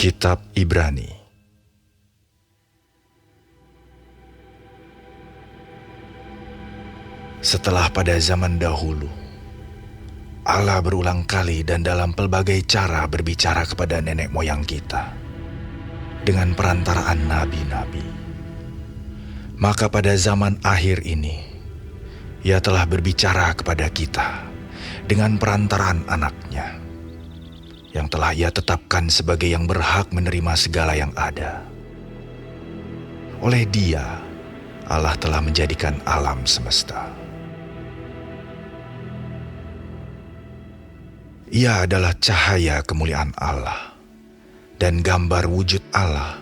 Kitab Ibrani. Setelah pada zaman dahulu, Allah berulang kali dan dalam pelbagai cara berbicara kepada nenek moyang kita dengan perantaraan nabi-nabi. Maka pada zaman akhir ini, Ia telah berbicara kepada kita dengan perantaraan anaknya, yang telah Ia tetapkan sebagai yang berhak menerima segala yang ada. Oleh Dia, Allah telah menjadikan alam semesta. Ia adalah cahaya kemuliaan Allah dan gambar wujud Allah,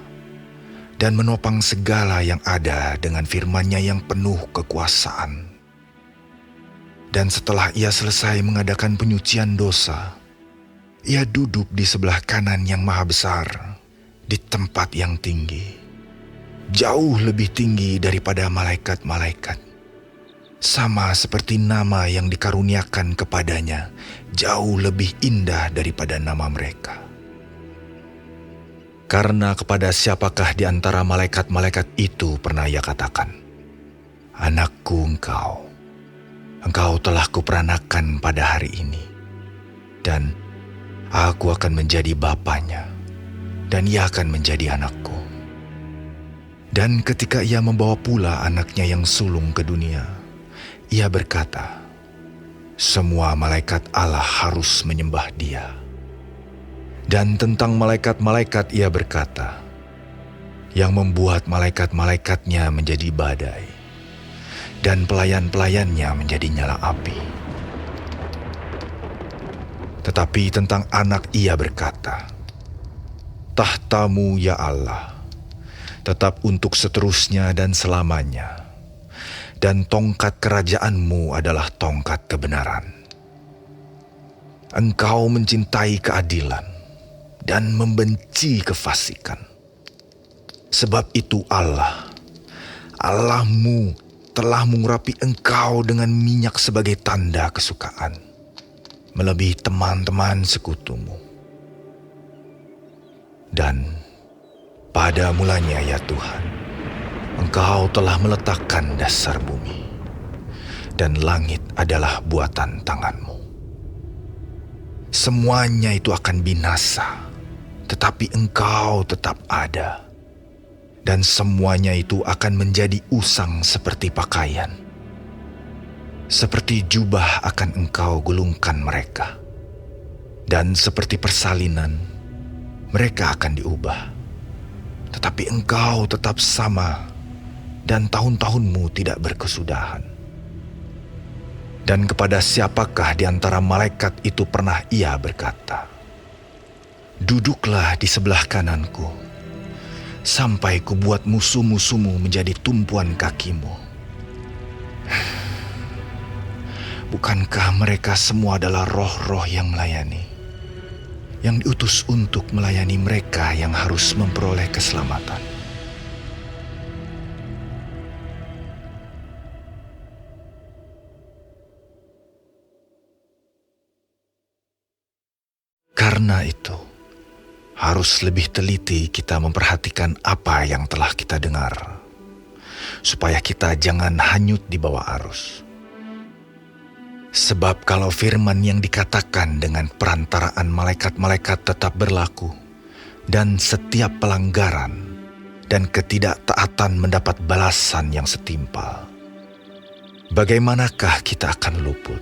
dan menopang segala yang ada dengan firman-Nya yang penuh kekuasaan. Dan setelah Ia selesai mengadakan penyucian dosa, Ia duduk di sebelah kanan yang maha besar, di tempat yang tinggi, jauh lebih tinggi daripada malaikat-malaikat. Sama seperti nama yang dikaruniakan kepadanya, jauh lebih indah daripada nama mereka. Karena kepada siapakah di antara malaikat-malaikat itu pernah Ia katakan, "Anakku engkau telah kuperanakan pada hari ini, dan aku akan menjadi bapanya, dan ia akan menjadi anakku." Dan ketika Ia membawa pula anaknya yang sulung ke dunia, Ia berkata, "Semua malaikat Allah harus menyembah Dia." Dan tentang malaikat-malaikat Ia berkata, "Yang membuat malaikat-malaikatnya menjadi badai, dan pelayan-pelayannya menjadi nyala api." Tetapi tentang anak Ia berkata, "Tahtamu ya Allah, tetap untuk seterusnya dan selamanya, dan tongkat kerajaan-Mu adalah tongkat kebenaran. Engkau mencintai keadilan dan membenci kefasikan. Sebab itu Allahmu telah mengurapi engkau dengan minyak sebagai tanda kesukaan, melebihi teman-teman sekutumu. Dan pada mulanya ya Tuhan, Engkau telah meletakkan dasar bumi, dan langit adalah buatan tangan-Mu. Semuanya itu akan binasa, tetapi Engkau tetap ada, dan semuanya itu akan menjadi usang seperti pakaian. Seperti jubah akan Engkau gulungkan mereka, dan seperti persalinan mereka akan diubah. Tetapi Engkau tetap sama, dan tahun-tahun-Mu tidak berkesudahan. Dan kepada siapakah di antara malaikat itu pernah Ia berkata, 'Duduklah di sebelah kananku, sampai kubuat musuh-musuhmu menjadi tumpuan kakimu'? Bukankah mereka semua adalah roh-roh yang melayani, yang diutus untuk melayani mereka yang harus memperoleh keselamatan? Karena itu, harus lebih teliti kita memperhatikan apa yang telah kita dengar, supaya kita jangan hanyut di bawah arus. Sebab kalau firman yang dikatakan dengan perantaraan malaikat-malaikat tetap berlaku, dan setiap pelanggaran dan ketidaktaatan mendapat balasan yang setimpal, bagaimanakah kita akan luput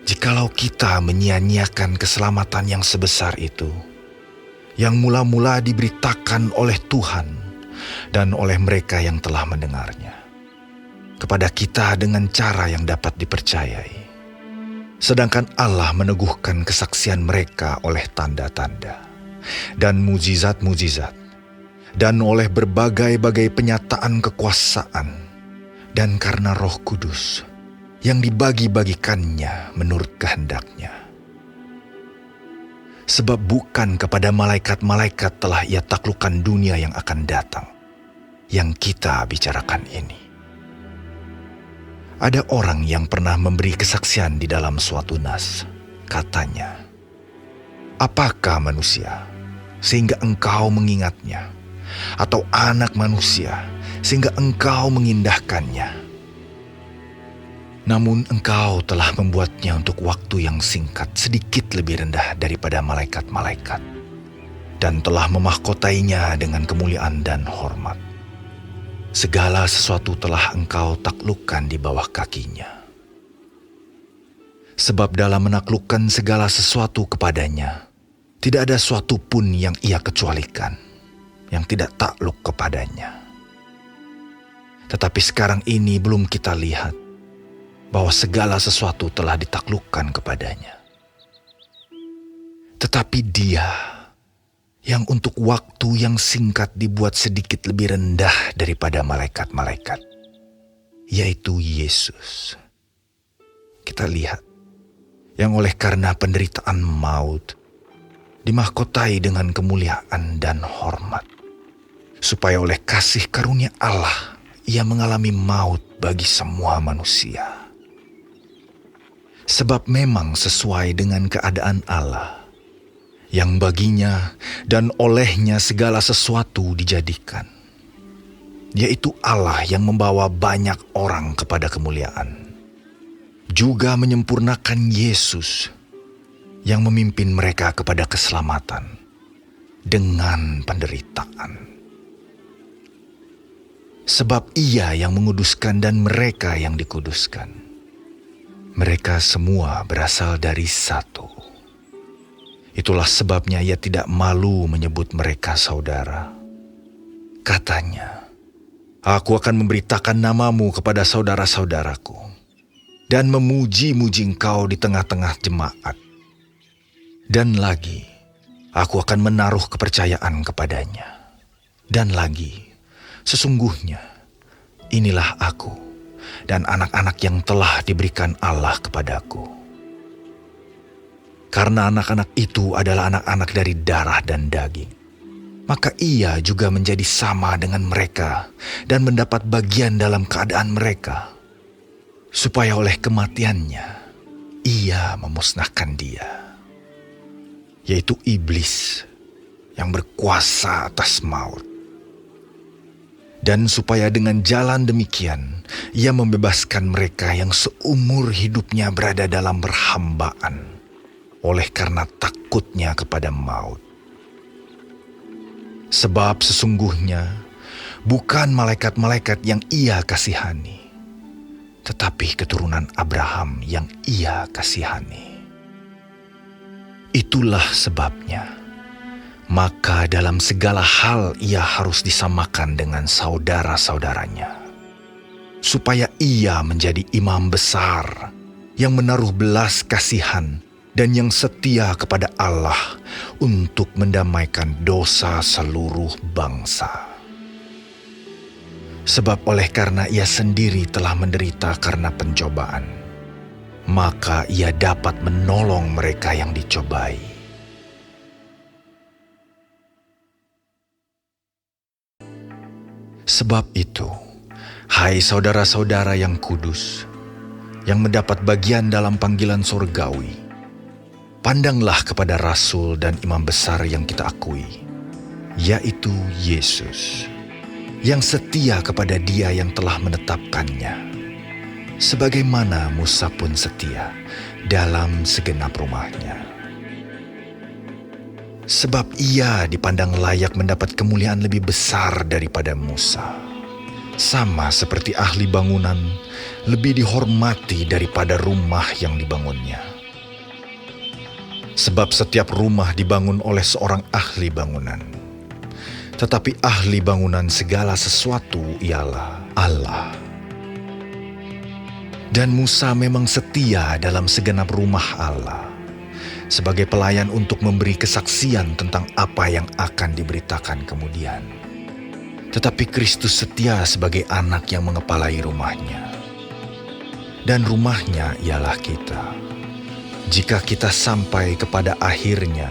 jikalau kita menyia-nyiakan keselamatan yang sebesar itu, yang mula-mula diberitakan oleh Tuhan dan oleh mereka yang telah mendengarnya kepada kita dengan cara yang dapat dipercayai, sedangkan Allah meneguhkan kesaksian mereka oleh tanda-tanda dan mujizat-mujizat, dan oleh berbagai-bagai penyataan kekuasaan, dan karena Roh Kudus yang dibagi-bagikannya menurut kehendak-Nya. Sebab bukan kepada malaikat-malaikat telah Ia taklukkan dunia yang akan datang, yang kita bicarakan ini. Ada orang yang pernah memberi kesaksian di dalam suatu nas. Katanya, "Apakah manusia sehingga engkau mengingatnya, atau anak manusia sehingga engkau mengindahkannya. Namun engkau telah membuatnya untuk waktu yang singkat sedikit lebih rendah daripada malaikat-malaikat, dan telah memahkotainya dengan kemuliaan dan hormat. Segala sesuatu telah engkau taklukkan di bawah kakinya. Sebab dalam menaklukkan segala sesuatu kepadanya, tidak ada suatu pun yang ia kecualikan, yang tidak takluk kepadanya. Tetapi sekarang ini belum kita lihat bahwa segala sesuatu telah ditaklukkan kepadanya. Tetapi Dia yang untuk waktu yang singkat dibuat sedikit lebih rendah daripada malaikat-malaikat, yaitu Yesus. Kita lihat, yang oleh karena penderitaan maut, dimahkotai dengan kemuliaan dan hormat, supaya oleh kasih karunia Allah, Ia mengalami maut bagi semua manusia. Sebab memang sesuai dengan keadaan Allah, yang baginya dan olehnya segala sesuatu dijadikan, yaitu Allah yang membawa banyak orang kepada kemuliaan, juga menyempurnakan Yesus yang memimpin mereka kepada keselamatan dengan penderitaan. Sebab Ia yang menguduskan dan mereka yang dikuduskan, mereka semua berasal dari satu. Itulah sebabnya Ia tidak malu menyebut mereka saudara. Katanya, "Aku akan memberitakan namamu kepada saudara-saudaraku, dan memuji-muji engkau di tengah-tengah jemaat. Dan lagi, aku akan menaruh kepercayaan kepadanya. Dan lagi, sesungguhnya inilah aku dan anak-anak yang telah diberikan Allah kepadaku. Karena anak-anak itu adalah anak-anak dari darah dan daging, maka Ia juga menjadi sama dengan mereka dan mendapat bagian dalam keadaan mereka, supaya oleh kematiannya Ia memusnahkan dia, yaitu iblis yang berkuasa atas maut. Dan supaya dengan jalan demikian Ia membebaskan mereka yang seumur hidupnya berada dalam perhambaan oleh karena takutnya kepada maut. Sebab sesungguhnya bukan malaikat-malaikat yang Ia kasihani, tetapi keturunan Abraham yang Ia kasihani. Itulah sebabnya, maka dalam segala hal Ia harus disamakan dengan saudara-saudaranya, supaya Ia menjadi imam besar yang menaruh belas kasihan dan yang setia kepada Allah untuk mendamaikan dosa seluruh bangsa. Sebab oleh karena Ia sendiri telah menderita karena pencobaan, maka Ia dapat menolong mereka yang dicobai. Sebab itu, hai saudara-saudara yang kudus, yang mendapat bagian dalam panggilan surgawi, pandanglah kepada Rasul dan Imam Besar yang kita akui, yaitu Yesus, yang setia kepada Dia yang telah menetapkannya, sebagaimana Musa pun setia dalam segenap rumahnya. Sebab Ia dipandang layak mendapat kemuliaan lebih besar daripada Musa, sama seperti ahli bangunan lebih dihormati daripada rumah yang dibangunnya. Sebab setiap rumah dibangun oleh seorang ahli bangunan, tetapi ahli bangunan segala sesuatu ialah Allah. Dan Musa memang setia dalam segenap rumah Allah, sebagai pelayan untuk memberi kesaksian tentang apa yang akan diberitakan kemudian. Tetapi Kristus setia sebagai anak yang mengepalai rumahnya. Dan rumahnya ialah kita. Jika kita sampai kepada akhirnya,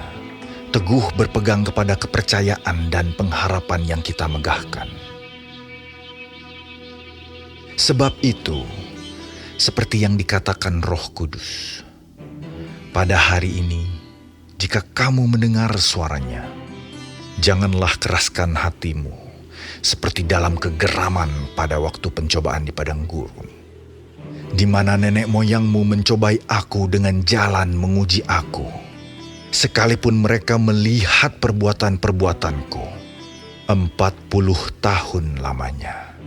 teguh berpegang kepada kepercayaan dan pengharapan yang kita megahkan. Sebab itu, seperti yang dikatakan Roh Kudus, pada hari ini, jika kamu mendengar suaranya, Janganlah keraskan hatimu seperti dalam kegeraman pada waktu pencobaan di padang gurun, di mana nenek moyangmu mencobai aku dengan jalan menguji aku, sekalipun mereka melihat perbuatan-perbuatanku 40 tahun lamanya.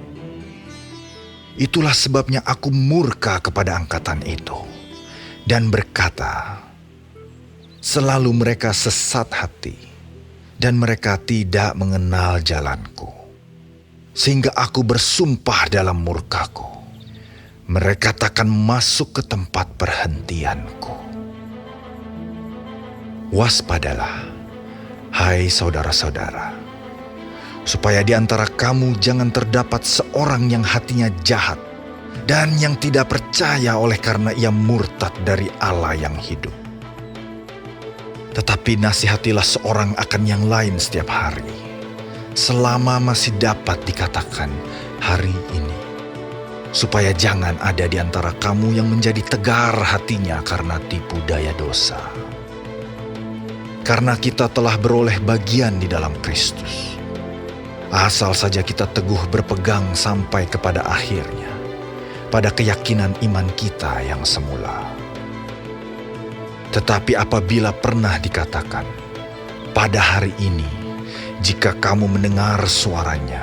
Itulah sebabnya aku murka kepada angkatan itu dan berkata, selalu mereka sesat hati dan mereka tidak mengenal jalanku. Sehingga aku bersumpah dalam murkaku, mereka takkan masuk ke tempat perhentianku. Waspadalah, hai saudara-saudara, supaya di antara kamu jangan terdapat seorang yang hatinya jahat dan yang tidak percaya oleh karena ia murtad dari Allah yang hidup. Tetapi nasihatilah seorang akan yang lain setiap hari, selama masih dapat dikatakan hari ini, supaya jangan ada di antara kamu yang menjadi tegar hatinya karena tipu daya dosa. Karena kita telah beroleh bagian di dalam Kristus, asal saja kita teguh berpegang sampai kepada akhirnya, pada keyakinan iman kita yang semula. Tetapi apabila pernah dikatakan, pada hari ini, jika kamu mendengar suaranya,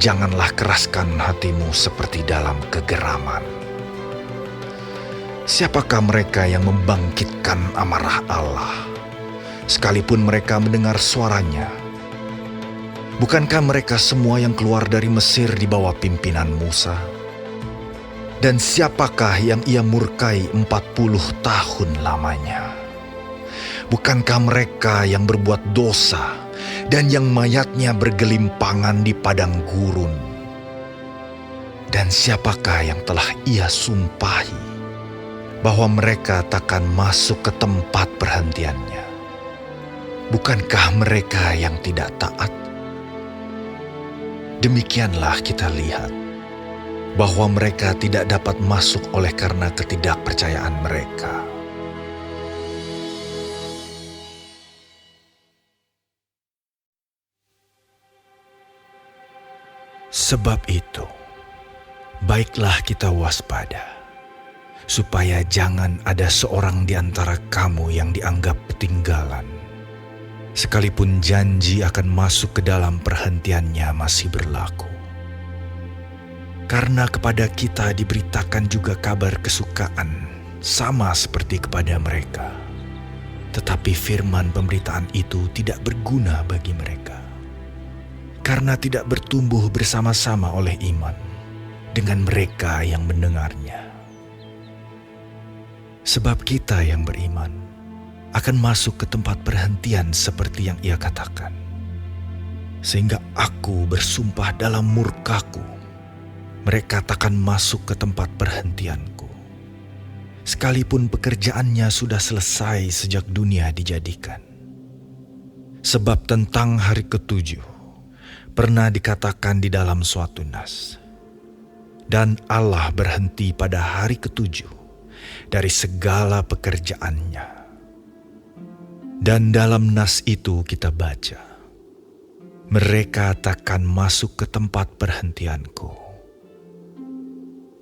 janganlah keraskan hatimu seperti dalam kegeraman. Siapakah mereka yang membangkitkan amarah Allah, sekalipun mereka mendengar suaranya? Bukankah mereka semua yang keluar dari Mesir di bawah pimpinan Musa? Dan siapakah yang ia murkai 40 tahun lamanya? Bukankah mereka yang berbuat dosa dan yang mayatnya bergelimpangan di padang gurun? Dan siapakah yang telah ia sumpahi bahwa mereka takkan masuk ke tempat perhentiannya? Bukankah mereka yang tidak taat? Demikianlah kita lihat bahwa mereka tidak dapat masuk oleh karena ketidakpercayaan mereka. Sebab itu, baiklah kita waspada, supaya jangan ada seorang di antara kamu yang dianggap ketinggalan, sekalipun janji akan masuk ke dalam perhentiannya masih berlaku. Karena kepada kita diberitakan juga kabar kesukaan, sama seperti kepada mereka. Tetapi firman pemberitaan itu tidak berguna bagi mereka, karena tidak bertumbuh bersama-sama oleh iman dengan mereka yang mendengarnya. Sebab kita yang beriman akan masuk ke tempat perhentian seperti yang ia katakan. Sehingga aku bersumpah dalam murkaku, mereka takkan masuk ke tempat perhentianku, sekalipun pekerjaannya sudah selesai sejak dunia dijadikan. Sebab tentang hari ketujuh pernah dikatakan di dalam suatu nas, dan Allah berhenti pada hari ketujuh dari segala pekerjaannya. Dan dalam nas itu kita baca, mereka takkan masuk ke tempat perhentianku.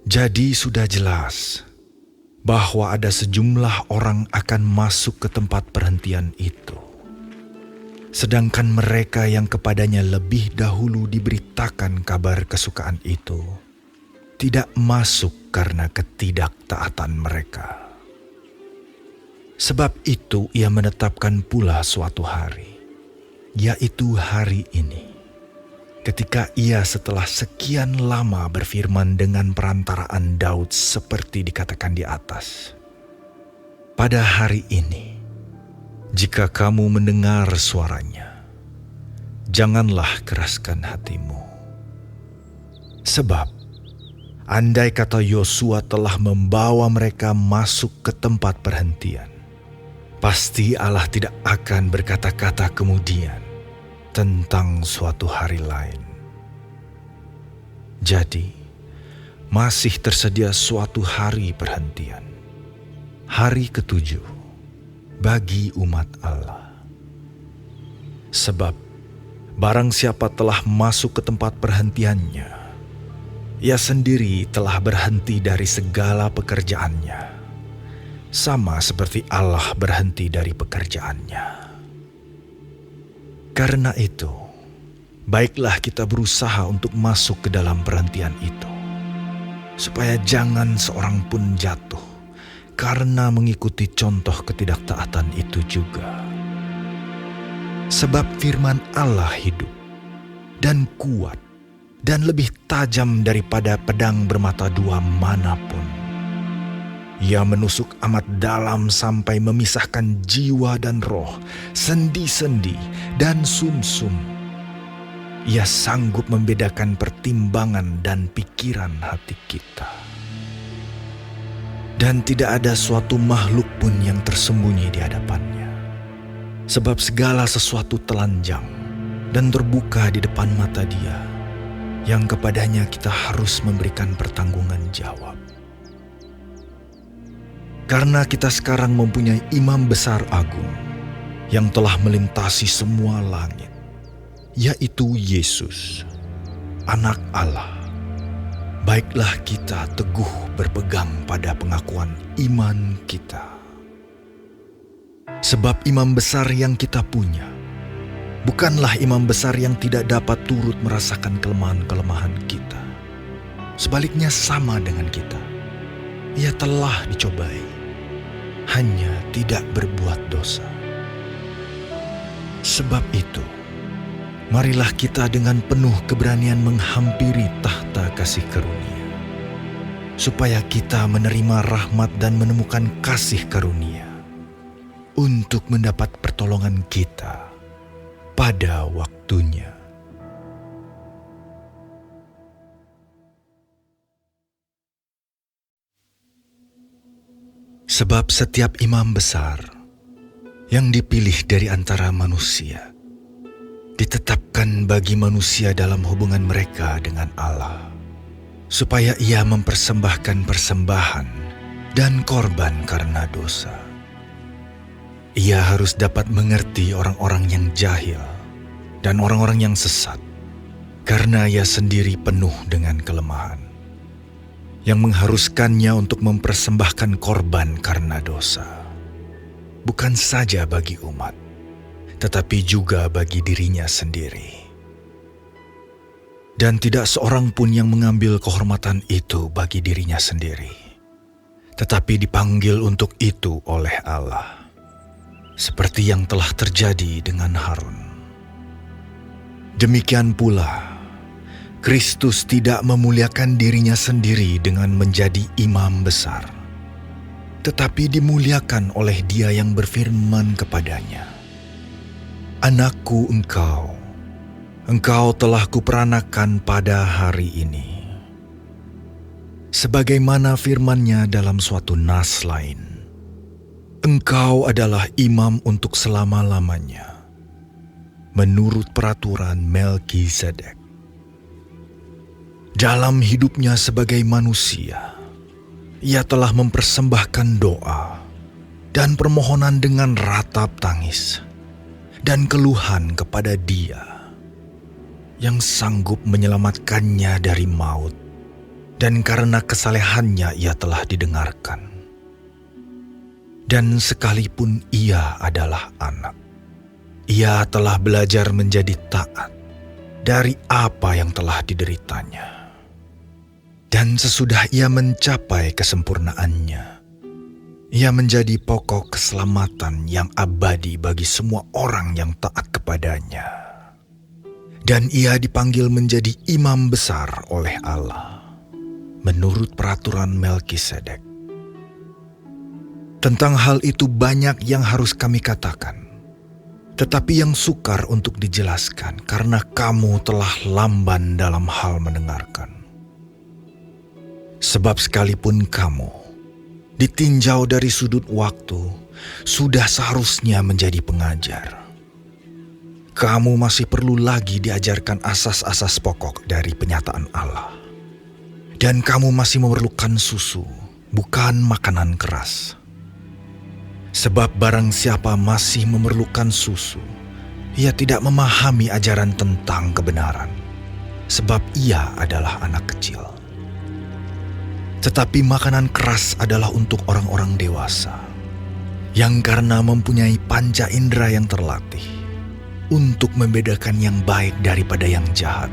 Jadi sudah jelas bahwa ada sejumlah orang akan masuk ke tempat perhentian itu, sedangkan mereka yang kepadanya lebih dahulu diberitakan kabar kesukaan itu tidak masuk karena ketidaktaatan mereka. Sebab itu ia menetapkan pula suatu hari, yaitu hari ini, ketika ia setelah sekian lama berfirman dengan perantaraan Daud seperti dikatakan di atas. Pada hari ini, jika kamu mendengar suaranya, janganlah keraskan hatimu. Sebab, andai kata Yosua telah membawa mereka masuk ke tempat perhentian, pasti Allah tidak akan berkata-kata kemudian tentang suatu hari lain. Jadi, masih tersedia suatu hari perhentian, hari ketujuh bagi umat Allah. Sebab barang siapa telah masuk ke tempat perhentiannya, ia sendiri telah berhenti dari segala pekerjaannya, sama seperti Allah berhenti dari pekerjaannya. Karena itu, baiklah kita berusaha untuk masuk ke dalam perhentian itu, supaya jangan seorang pun jatuh karena mengikuti contoh ketidaktaatan itu juga. Sebab firman Allah hidup dan kuat dan lebih tajam daripada pedang bermata dua manapun. Ia menusuk amat dalam sampai memisahkan jiwa dan roh, sendi-sendi dan sumsum. Ia sanggup membedakan pertimbangan dan pikiran hati kita. Dan tidak ada suatu makhluk pun yang tersembunyi di hadapannya. Sebab segala sesuatu telanjang dan terbuka di depan mata Dia, yang kepadanya kita harus memberikan pertanggungan jawab. Karena kita sekarang mempunyai imam besar agung yang telah melintasi semua langit, yaitu Yesus, Anak Allah. Baiklah kita teguh berpegang pada pengakuan iman kita. Sebab imam besar yang kita punya bukanlah imam besar yang tidak dapat turut merasakan kelemahan-kelemahan kita. Sebaliknya sama dengan kita. Ia telah dicobai, hanya tidak berbuat dosa. Sebab itu, marilah kita dengan penuh keberanian menghampiri tahta kasih karunia, supaya kita menerima rahmat dan menemukan kasih karunia untuk mendapat pertolongan kita pada waktunya. Sebab setiap imam besar yang dipilih dari antara manusia ditetapkan bagi manusia dalam hubungan mereka dengan Allah, supaya ia mempersembahkan persembahan dan korban karena dosa. Ia harus dapat mengerti orang-orang yang jahil dan orang-orang yang sesat, karena ia sendiri penuh dengan kelemahan, yang mengharuskannya untuk mempersembahkan korban karena dosa, bukan saja bagi umat, tetapi juga bagi dirinya sendiri. Dan tidak seorang pun yang mengambil kehormatan itu bagi dirinya sendiri, tetapi dipanggil untuk itu oleh Allah, seperti yang telah terjadi dengan Harun. Demikian pula, Kristus tidak memuliakan dirinya sendiri dengan menjadi imam besar, tetapi dimuliakan oleh Dia yang berfirman kepadanya, "Anakku engkau telah kuperanakan pada hari ini." Sebagaimana firman-Nya dalam suatu nas lain, "Engkau adalah imam untuk selama-lamanya, menurut peraturan Melkisedek." Dalam hidupnya sebagai manusia, ia telah mempersembahkan doa dan permohonan dengan ratap tangis dan keluhan kepada Dia yang sanggup menyelamatkannya dari maut, dan karena kesalehannya ia telah didengarkan. Dan sekalipun ia adalah anak, ia telah belajar menjadi taat dari apa yang telah dideritanya. Dan sesudah ia mencapai kesempurnaannya, ia menjadi pokok keselamatan yang abadi bagi semua orang yang taat kepadanya. Dan ia dipanggil menjadi imam besar oleh Allah, menurut peraturan Melkisedek. Tentang hal itu banyak yang harus kami katakan, tetapi yang sukar untuk dijelaskan karena kamu telah lamban dalam hal mendengarkan. Sebab sekalipun kamu ditinjau dari sudut waktu, sudah seharusnya menjadi pengajar. Kamu masih perlu lagi diajarkan asas-asas pokok dari penyataan Allah. Dan kamu masih memerlukan susu, bukan makanan keras. Sebab barang siapa masih memerlukan susu, Ia tidak memahami ajaran tentang kebenaran, sebab ia adalah anak kecil. Tetapi makanan keras adalah untuk orang-orang dewasa, yang karena mempunyai panca indera yang terlatih, untuk membedakan yang baik daripada yang jahat.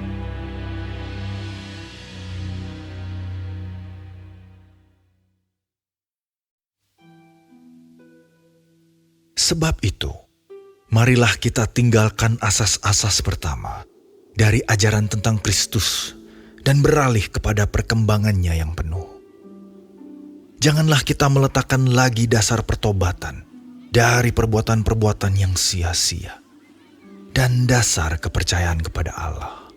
Sebab itu, marilah kita tinggalkan asas-asas pertama dari ajaran tentang Kristus dan beralih kepada perkembangannya yang penuh. Janganlah kita meletakkan lagi dasar pertobatan dari perbuatan-perbuatan yang sia-sia dan dasar kepercayaan kepada Allah,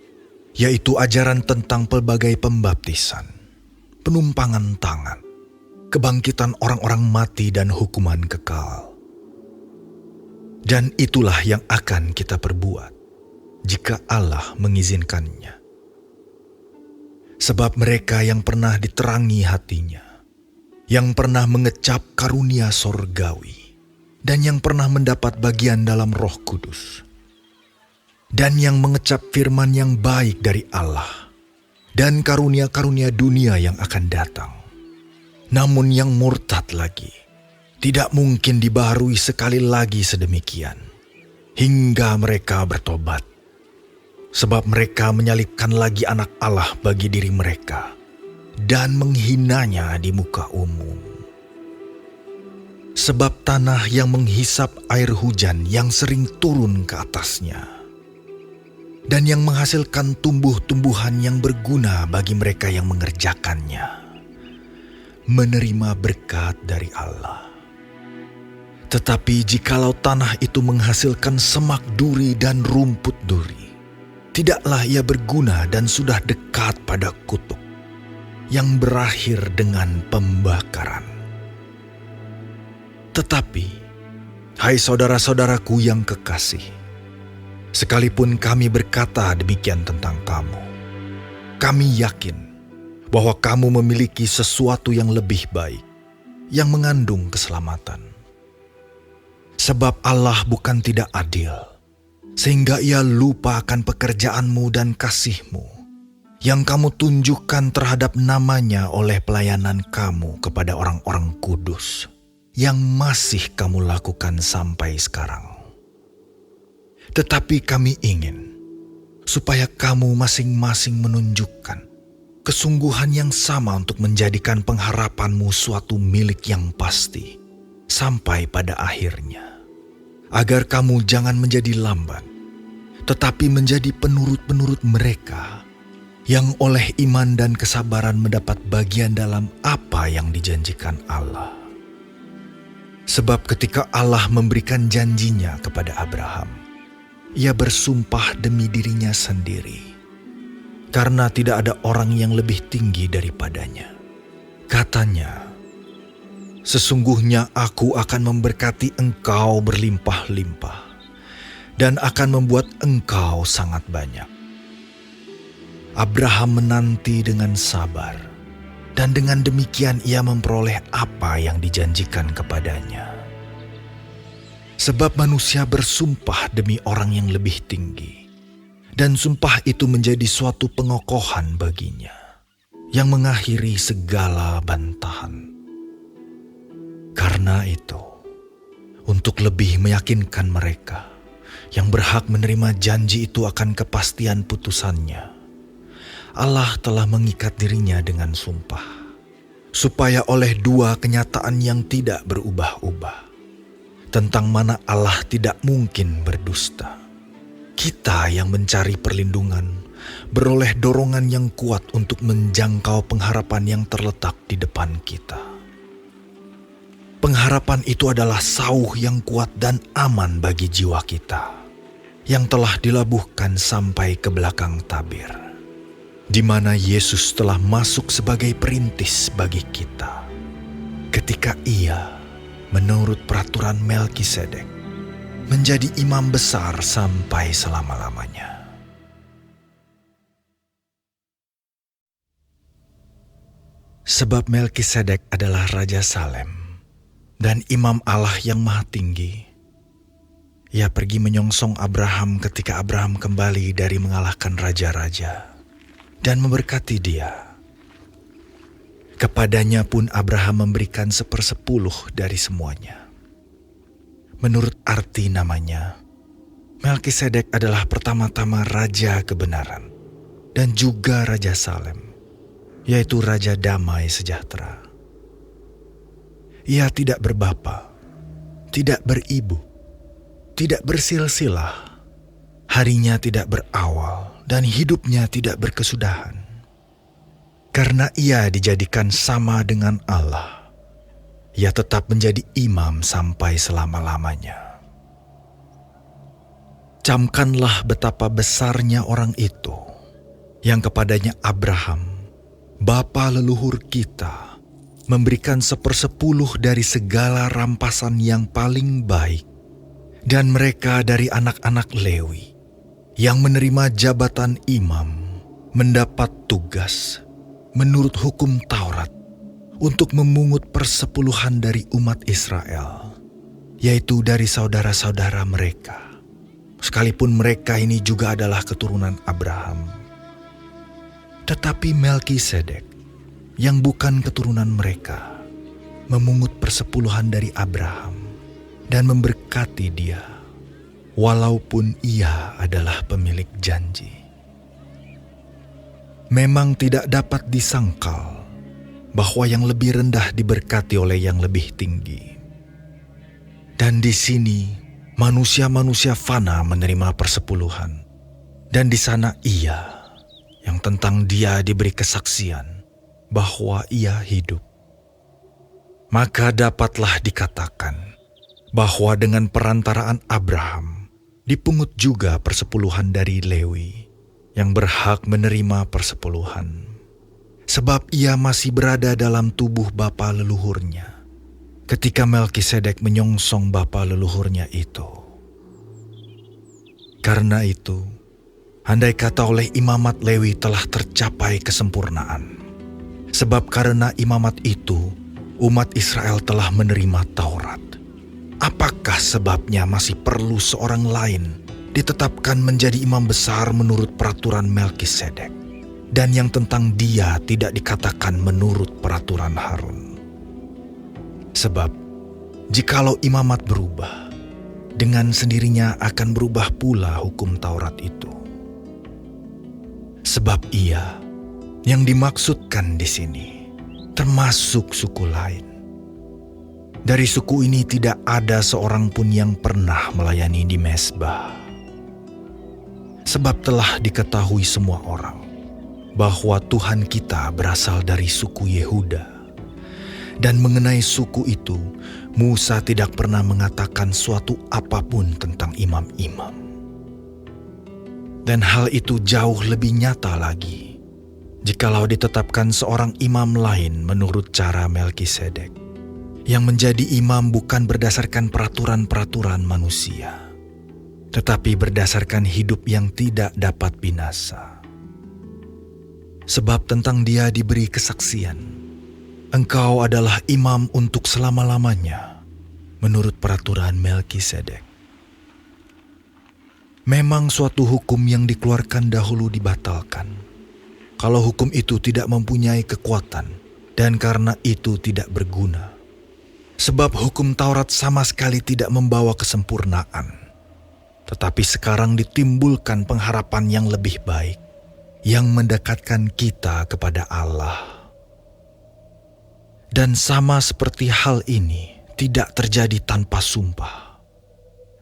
yaitu ajaran tentang pelbagai pembaptisan, penumpangan tangan, kebangkitan orang-orang mati dan hukuman kekal. Dan itulah yang akan kita perbuat jika Allah mengizinkannya. Sebab mereka yang pernah diterangi hatinya, yang pernah mengecap karunia sorgawi, dan yang pernah mendapat bagian dalam Roh Kudus, dan yang mengecap firman yang baik dari Allah, dan karunia-karunia dunia yang akan datang, namun yang murtad lagi, tidak mungkin dibaharui sekali lagi sedemikian, hingga mereka bertobat. Sebab mereka menyalibkan lagi anak Allah bagi diri mereka, dan menghinanya di muka umum. Sebab tanah yang menghisap air hujan yang sering turun ke atasnya, dan yang menghasilkan tumbuh-tumbuhan yang berguna bagi mereka yang mengerjakannya, menerima berkat dari Allah. Tetapi jikalau tanah itu menghasilkan semak duri dan rumput duri, tidaklah ia berguna dan sudah dekat pada kutuk, yang berakhir dengan pembakaran. Tetapi, hai saudara-saudaraku yang kekasih, sekalipun kami berkata demikian tentang kamu, kami yakin bahwa kamu memiliki sesuatu yang lebih baik, yang mengandung keselamatan. Sebab Allah bukan tidak adil, sehingga ia lupa akan pekerjaanmu dan kasihmu, yang kamu tunjukkan terhadap namanya oleh pelayanan kamu kepada orang-orang kudus, yang masih kamu lakukan sampai sekarang. Tetapi kami ingin, supaya kamu masing-masing menunjukkan kesungguhan yang sama untuk menjadikan pengharapanmu suatu milik yang pasti, sampai pada akhirnya, agar kamu jangan menjadi lamban, tetapi menjadi penurut-penurut mereka yang oleh iman dan kesabaran mendapat bagian dalam apa yang dijanjikan Allah. Sebab ketika Allah memberikan janjinya kepada Abraham, ia bersumpah demi dirinya sendiri, karena tidak ada orang yang lebih tinggi daripadanya. Katanya, sesungguhnya aku akan memberkati engkau berlimpah-limpah, dan akan membuat engkau sangat banyak. Abraham menanti dengan sabar, dan dengan demikian ia memperoleh apa yang dijanjikan kepadanya. Sebab manusia bersumpah demi orang yang lebih tinggi, dan sumpah itu menjadi suatu pengokohan baginya, yang mengakhiri segala bantahan. Karena itu, untuk lebih meyakinkan mereka yang berhak menerima janji itu akan kepastian putusannya, Allah telah mengikat dirinya dengan sumpah, supaya oleh dua kenyataan yang tidak berubah-ubah, tentang mana Allah tidak mungkin berdusta, kita yang mencari perlindungan beroleh dorongan yang kuat untuk menjangkau pengharapan yang terletak di depan kita. Pengharapan itu adalah sauh yang kuat dan aman bagi jiwa kita, yang telah dilabuhkan sampai ke belakang tabir, di mana Yesus telah masuk sebagai perintis bagi kita, ketika ia, menurut peraturan Melkisedek, menjadi imam besar sampai selama-lamanya. Sebab Melkisedek adalah Raja Salem dan Imam Allah yang Maha Tinggi, Ia pergi menyongsong Abraham ketika Abraham kembali dari mengalahkan raja-raja dan memberkati dia. Kepadanya pun Abraham memberikan 1/10 dari semuanya. Menurut arti namanya, Melkisedek adalah pertama-tama raja kebenaran dan juga raja Salem, yaitu raja damai sejahtera. Ia tidak berbapa, tidak beribu, tidak bersilsilah, harinya tidak berawal, dan hidupnya tidak berkesudahan. Karena ia dijadikan sama dengan Allah, ia tetap menjadi imam sampai selama-lamanya. Camkanlah betapa besarnya orang itu, yang kepadanya Abraham, bapa leluhur kita, memberikan 1/10 dari segala rampasan yang paling baik, dan mereka dari anak-anak Lewi, yang menerima jabatan imam, mendapat tugas menurut hukum Taurat untuk memungut persepuluhan dari umat Israel, yaitu dari saudara-saudara mereka, sekalipun mereka ini juga adalah keturunan Abraham. Tetapi Melkisedek, yang bukan keturunan mereka, memungut persepuluhan dari Abraham dan memberkati dia, walaupun ia adalah pemilik janji. Memang tidak dapat disangkal bahwa yang lebih rendah diberkati oleh yang lebih tinggi. Dan di sini manusia-manusia fana menerima persepuluhan, dan di sana ia yang tentang dia diberi kesaksian bahwa ia hidup. Maka dapatlah dikatakan bahwa dengan perantaraan Abraham dipungut juga persepuluhan dari Lewi, yang berhak menerima persepuluhan, sebab ia masih berada dalam tubuh bapa leluhurnya ketika Melkisedek menyongsong bapa leluhurnya itu. Karena itu, andai kata oleh imamat Lewi telah tercapai kesempurnaan, sebab karena imamat itu umat Israel telah menerima Taurat, apakah sebabnya masih perlu seorang lain ditetapkan menjadi imam besar menurut peraturan Melkisedek, dan yang tentang dia tidak dikatakan menurut peraturan Harun? Sebab, jikalau imamat berubah, dengan sendirinya akan berubah pula hukum Taurat itu. Sebab ia yang dimaksudkan di sini termasuk suku lain. Dari suku ini tidak ada seorang pun yang pernah melayani di mezbah. Sebab telah diketahui semua orang bahwa Tuhan kita berasal dari suku Yehuda. Dan mengenai suku itu, Musa tidak pernah mengatakan suatu apapun tentang imam-imam. Dan hal itu jauh lebih nyata lagi jikalau ditetapkan seorang imam lain menurut cara Melkisedek, yang menjadi imam bukan berdasarkan peraturan-peraturan manusia, tetapi berdasarkan hidup yang tidak dapat binasa. Sebab tentang dia diberi kesaksian, engkau adalah imam untuk selama-lamanya, menurut peraturan Melkisedek. Memang suatu hukum yang dikeluarkan dahulu dibatalkan, kalau hukum itu tidak mempunyai kekuatan, dan karena itu tidak berguna. Sebab hukum Taurat sama sekali tidak membawa kesempurnaan. Tetapi sekarang ditimbulkan pengharapan yang lebih baik, yang mendekatkan kita kepada Allah. Dan sama seperti hal ini tidak terjadi tanpa sumpah.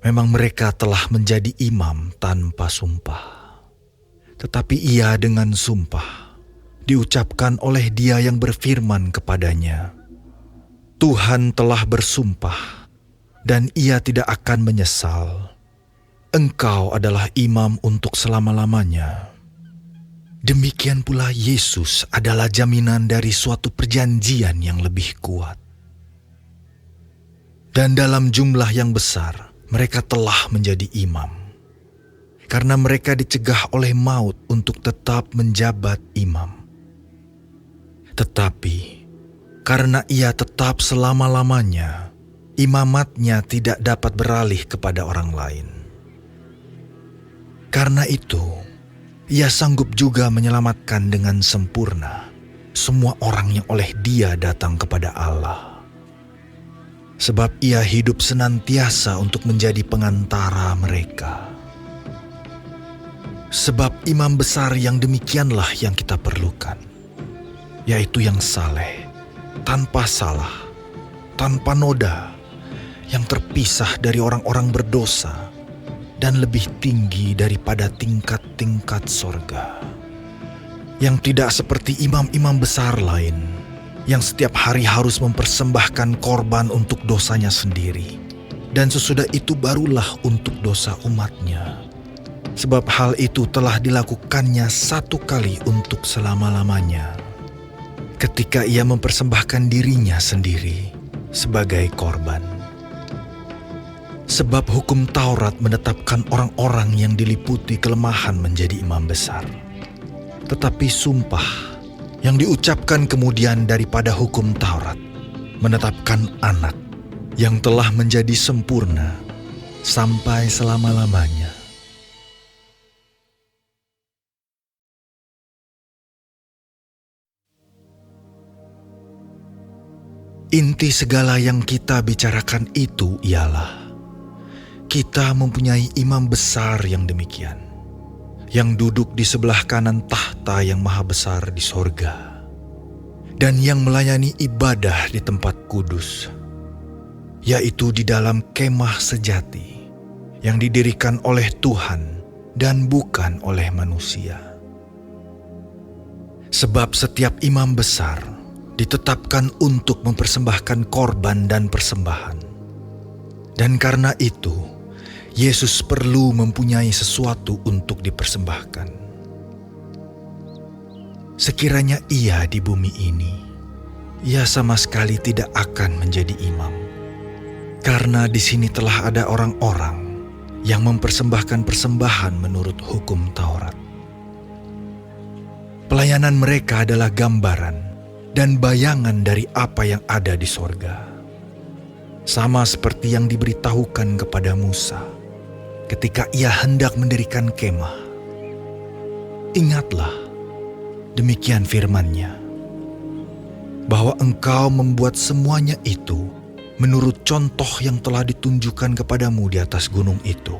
Memang mereka telah menjadi imam tanpa sumpah. Tetapi ia dengan sumpah diucapkan oleh Dia yang berfirman kepadanya, Tuhan telah bersumpah, dan ia tidak akan menyesal. Engkau adalah imam untuk selama-lamanya. Demikian pula Yesus adalah jaminan dari suatu perjanjian yang lebih kuat. Dan dalam jumlah yang besar, mereka telah menjadi imam. Karena mereka dicegah oleh maut untuk tetap menjabat imam. Tetapi, karena ia tetap selama-lamanya, imamatnya tidak dapat beralih kepada orang lain. Karena itu, ia sanggup juga menyelamatkan dengan sempurna semua orang yang oleh Dia datang kepada Allah. Sebab Ia hidup senantiasa untuk menjadi pengantara mereka. Sebab imam besar yang demikianlah yang kita perlukan, yaitu yang saleh, tanpa salah, tanpa noda, yang terpisah dari orang-orang berdosa, dan lebih tinggi daripada tingkat-tingkat sorga. Yang tidak seperti imam-imam besar lain, yang setiap hari harus mempersembahkan korban untuk dosanya sendiri, dan sesudah itu barulah untuk dosa umatnya. Sebab hal itu telah dilakukannya satu kali untuk selama-lamanya, ketika ia mempersembahkan dirinya sendiri sebagai korban. Sebab hukum Taurat menetapkan orang-orang yang diliputi kelemahan menjadi imam besar. Tetapi sumpah yang diucapkan kemudian daripada hukum Taurat menetapkan anak yang telah menjadi sempurna sampai selama-lamanya. Inti segala yang kita bicarakan itu ialah kita mempunyai imam besar yang demikian, yang duduk di sebelah kanan tahta yang maha besar di sorga, dan yang melayani ibadah di tempat kudus, yaitu di dalam kemah sejati yang didirikan oleh Tuhan dan bukan oleh manusia. Sebab setiap imam besar ditetapkan untuk mempersembahkan korban dan persembahan. Dan karena itu, Yesus perlu mempunyai sesuatu untuk dipersembahkan. Sekiranya Ia di bumi ini, Ia sama sekali tidak akan menjadi imam. Karena di sini telah ada orang-orang yang mempersembahkan persembahan menurut hukum Taurat. Pelayanan mereka adalah gambaran dan bayangan dari apa yang ada di sorga. Sama seperti yang diberitahukan kepada Musa ketika ia hendak mendirikan kemah. Ingatlah, demikian firman-Nya, bahwa engkau membuat semuanya itu menurut contoh yang telah ditunjukkan kepadamu di atas gunung itu.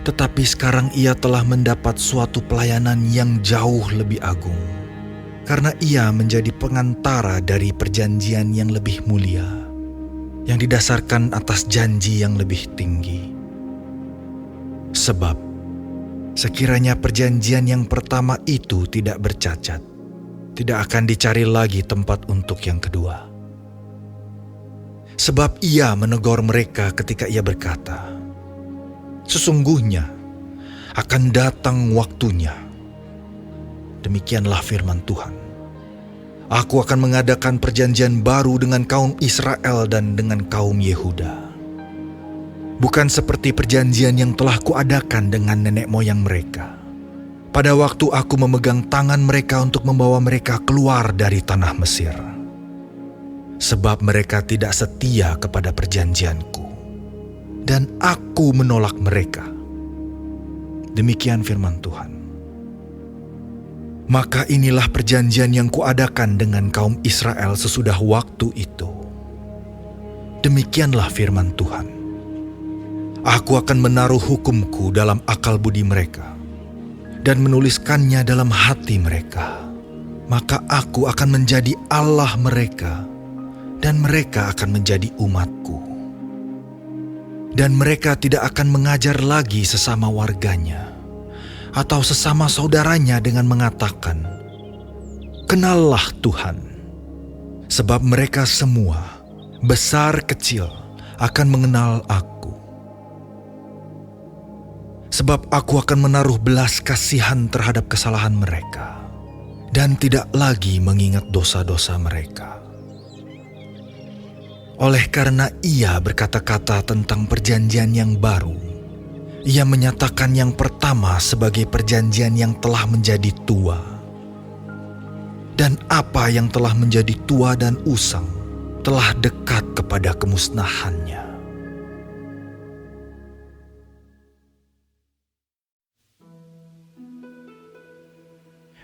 Tetapi sekarang ia telah mendapat suatu pelayanan yang jauh lebih agung, karena ia menjadi pengantara dari perjanjian yang lebih mulia, yang didasarkan atas janji yang lebih tinggi. Sebab, sekiranya perjanjian yang pertama itu tidak bercacat, tidak akan dicari lagi tempat untuk yang kedua. Sebab ia menegur mereka ketika ia berkata, "Sesungguhnya akan datang waktunya, demikianlah firman Tuhan, Aku akan mengadakan perjanjian baru dengan kaum Israel dan dengan kaum Yehuda. Bukan seperti perjanjian yang telah kuadakan dengan nenek moyang mereka, pada waktu aku memegang tangan mereka untuk membawa mereka keluar dari tanah Mesir. Sebab mereka tidak setia kepada perjanjianku, dan aku menolak mereka." Demikian firman Tuhan. "Maka inilah perjanjian yang kuadakan dengan kaum Israel sesudah waktu itu. Demikianlah firman Tuhan. Aku akan menaruh hukumku dalam akal budi mereka, dan menuliskannya dalam hati mereka. Maka aku akan menjadi Allah mereka, dan mereka akan menjadi umatku. Dan mereka tidak akan mengajar lagi sesama warganya, atau sesama saudaranya dengan mengatakan, 'Kenallah Tuhan,' sebab mereka semua, besar kecil, akan mengenal aku. Sebab aku akan menaruh belas kasihan terhadap kesalahan mereka, dan tidak lagi mengingat dosa-dosa mereka. Oleh karena ia berkata-kata tentang perjanjian yang baru, ia menyatakan yang pertama sebagai perjanjian yang telah menjadi tua. Dan apa yang telah menjadi tua dan usang telah dekat kepada kemusnahannya.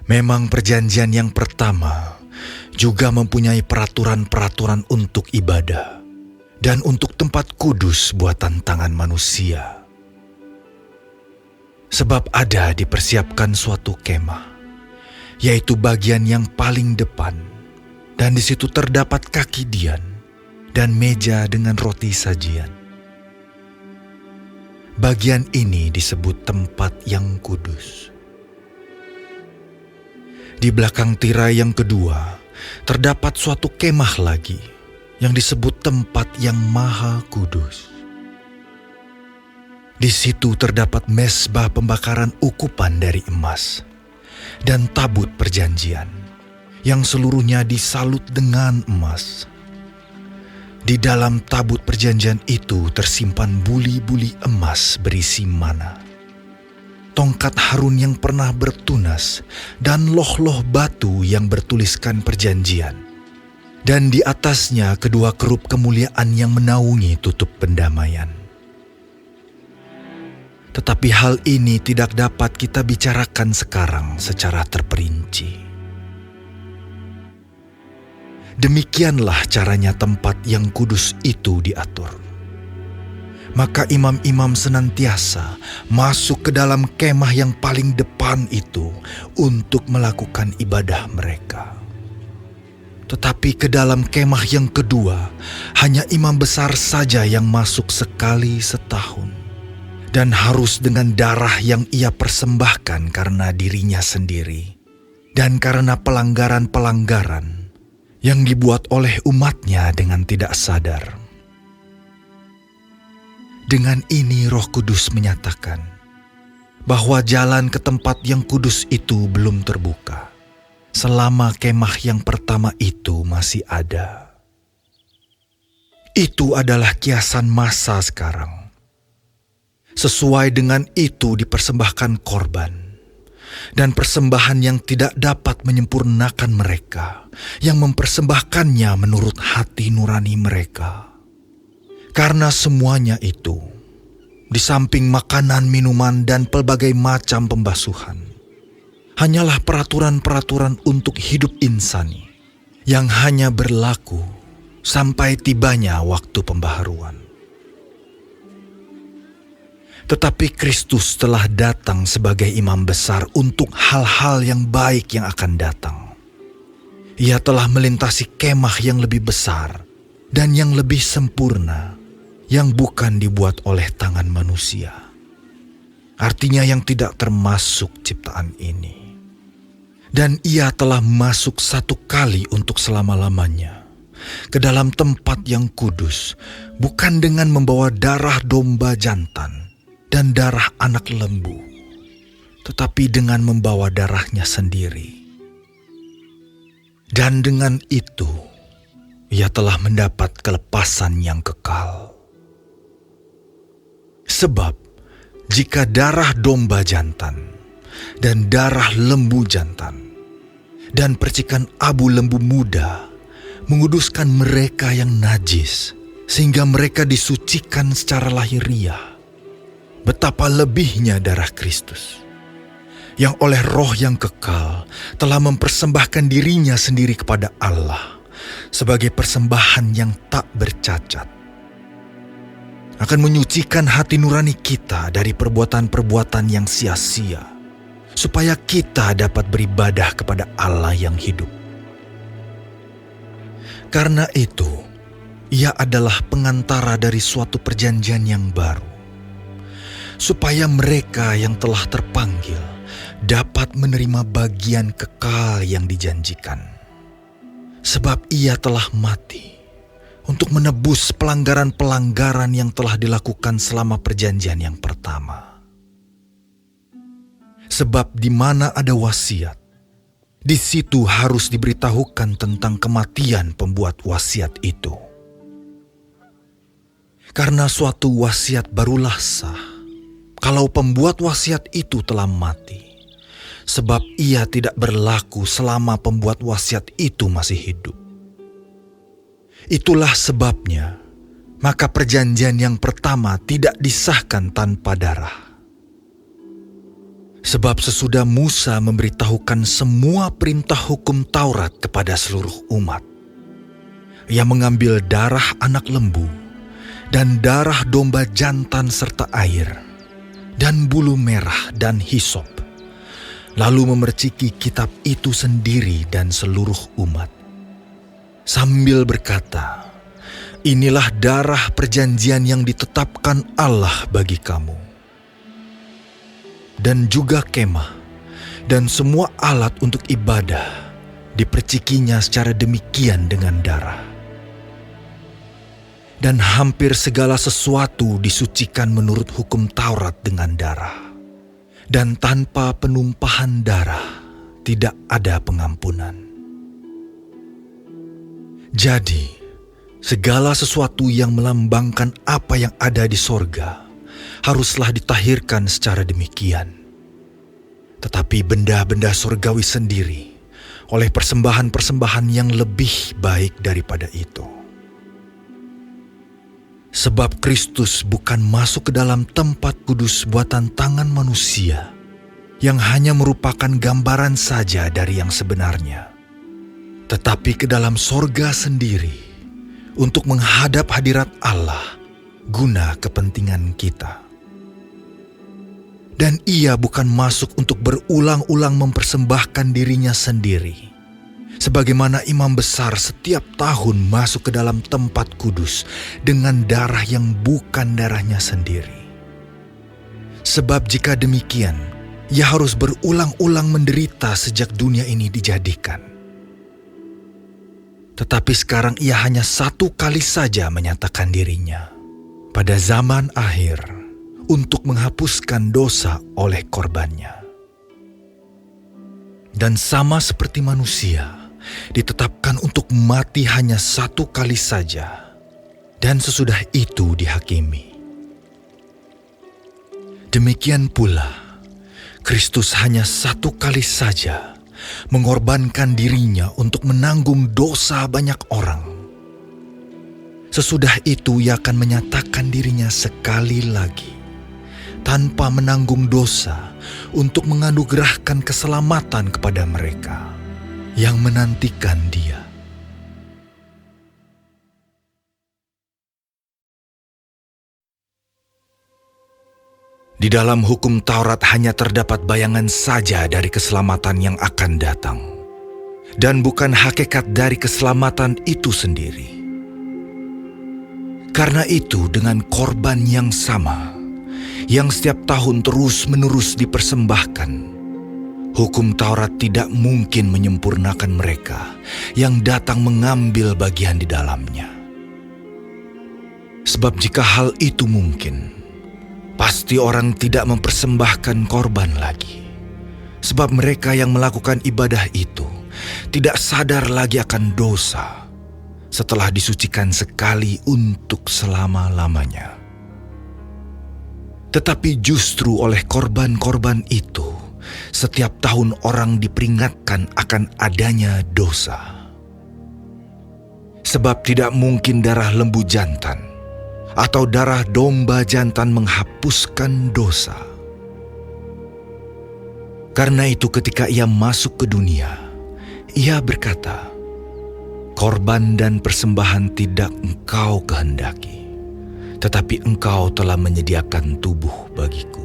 Memang perjanjian yang pertama juga mempunyai peraturan-peraturan untuk ibadah dan untuk tempat kudus buatan tangan manusia. Sebab ada dipersiapkan suatu kemah, yaitu bagian yang paling depan, dan di situ terdapat kaki dian dan meja dengan roti sajian. Bagian ini disebut tempat yang kudus. Di belakang tirai yang kedua, terdapat suatu kemah lagi yang disebut tempat yang maha kudus. Di situ terdapat mezbah pembakaran ukupan dari emas dan tabut perjanjian yang seluruhnya disalut dengan emas. Di dalam tabut perjanjian itu tersimpan buli-buli emas berisi mana, tongkat Harun yang pernah bertunas, dan loh-loh batu yang bertuliskan perjanjian. Dan di atasnya kedua kerup kemuliaan yang menaungi tutup pendamaian. Tetapi hal ini tidak dapat kita bicarakan sekarang secara terperinci. Demikianlah caranya tempat yang kudus itu diatur. Maka imam-imam senantiasa masuk ke dalam kemah yang paling depan itu untuk melakukan ibadah mereka. Tetapi ke dalam kemah yang kedua, hanya imam besar saja yang masuk sekali setahun, dan harus dengan darah yang ia persembahkan karena dirinya sendiri, dan karena pelanggaran-pelanggaran yang dibuat oleh umatnya dengan tidak sadar. Dengan ini Roh Kudus menyatakan bahwa jalan ke tempat yang kudus itu belum terbuka selama kemah yang pertama itu masih ada. Itu adalah kiasan masa sekarang. Sesuai dengan itu dipersembahkan korban dan persembahan yang tidak dapat menyempurnakan mereka, yang mempersembahkannya menurut hati nurani mereka. Karena semuanya itu, di samping makanan, minuman, dan pelbagai macam pembasuhan, hanyalah peraturan-peraturan untuk hidup insani yang hanya berlaku sampai tibanya waktu pembaharuan. Tetapi Kristus telah datang sebagai imam besar untuk hal-hal yang baik yang akan datang. Ia telah melintasi kemah yang lebih besar dan yang lebih sempurna, yang bukan dibuat oleh tangan manusia. Artinya yang tidak termasuk ciptaan ini. Dan ia telah masuk satu kali untuk selama-lamanya ke dalam tempat yang kudus, bukan dengan membawa darah domba jantan dan darah anak lembu, tetapi dengan membawa darahnya sendiri. Dan dengan itu, ia telah mendapat kelepasan yang kekal. Sebab, jika darah domba jantan dan darah lembu jantan dan percikan abu lembu muda menguduskan mereka yang najis, sehingga mereka disucikan secara lahiriah, betapa lebihnya darah Kristus, yang oleh Roh yang kekal telah mempersembahkan dirinya sendiri kepada Allah sebagai persembahan yang tak bercacat, akan menyucikan hati nurani kita dari perbuatan-perbuatan yang sia-sia, supaya kita dapat beribadah kepada Allah yang hidup. Karena itu, ia adalah pengantara dari suatu perjanjian yang baru, supaya mereka yang telah terpanggil dapat menerima bagian kekal yang dijanjikan. Sebab ia telah mati untuk menebus pelanggaran-pelanggaran yang telah dilakukan selama perjanjian yang pertama. Sebab di mana ada wasiat, di situ harus diberitahukan tentang kematian pembuat wasiat itu. Karena suatu wasiat barulah sah kalau pembuat wasiat itu telah mati, sebab ia tidak berlaku selama pembuat wasiat itu masih hidup. Itulah sebabnya, maka perjanjian yang pertama tidak disahkan tanpa darah. Sebab sesudah Musa memberitahukan semua perintah hukum Taurat kepada seluruh umat, ia mengambil darah anak lembu dan darah domba jantan serta air dan bulu merah dan hisop, lalu memerciki kitab itu sendiri dan seluruh umat, sambil berkata, "Inilah darah perjanjian yang ditetapkan Allah bagi kamu." Dan juga kemah dan semua alat untuk ibadah dipercikinya secara demikian dengan darah. Dan hampir segala sesuatu disucikan menurut hukum Taurat dengan darah. Dan tanpa penumpahan darah tidak ada pengampunan. Jadi, segala sesuatu yang melambangkan apa yang ada di sorga haruslah ditahirkan secara demikian. Tetapi benda-benda sorgawi sendiri oleh persembahan-persembahan yang lebih baik daripada itu. Sebab Kristus bukan masuk ke dalam tempat kudus buatan tangan manusia yang hanya merupakan gambaran saja dari yang sebenarnya, tetapi ke dalam sorga sendiri untuk menghadap hadirat Allah guna kepentingan kita. Dan ia bukan masuk untuk berulang-ulang mempersembahkan dirinya sendiri, sebagaimana imam besar setiap tahun masuk ke dalam tempat kudus dengan darah yang bukan darahnya sendiri. Sebab jika demikian, ia harus berulang-ulang menderita sejak dunia ini dijadikan. Tetapi sekarang ia hanya satu kali saja menyatakan dirinya pada zaman akhir untuk menghapuskan dosa oleh korbannya. Dan sama seperti manusia, ditetapkan untuk mati hanya satu kali saja, dan sesudah itu dihakimi. Demikian pula, Kristus hanya satu kali saja mengorbankan dirinya untuk menanggung dosa banyak orang. Sesudah itu ia akan menyatakan dirinya sekali lagi, tanpa menanggung dosa, untuk menganugerahkan keselamatan kepada mereka yang menantikan Dia. Di dalam hukum Taurat hanya terdapat bayangan saja dari keselamatan yang akan datang, dan bukan hakikat dari keselamatan itu sendiri. Karena itu, dengan korban yang sama, yang setiap tahun terus-menerus dipersembahkan, hukum Taurat tidak mungkin menyempurnakan mereka yang datang mengambil bagian di dalamnya. Sebab jika hal itu mungkin, pasti orang tidak mempersembahkan korban lagi. Sebab mereka yang melakukan ibadah itu tidak sadar lagi akan dosa setelah disucikan sekali untuk selama-lamanya. Tetapi justru oleh korban-korban itu, setiap tahun orang diperingatkan akan adanya dosa. Sebab tidak mungkin darah lembu jantan atau darah domba jantan menghapuskan dosa. Karena itu ketika ia masuk ke dunia, ia berkata, "Korban dan persembahan tidak engkau kehendaki, tetapi engkau telah menyediakan tubuh bagiku.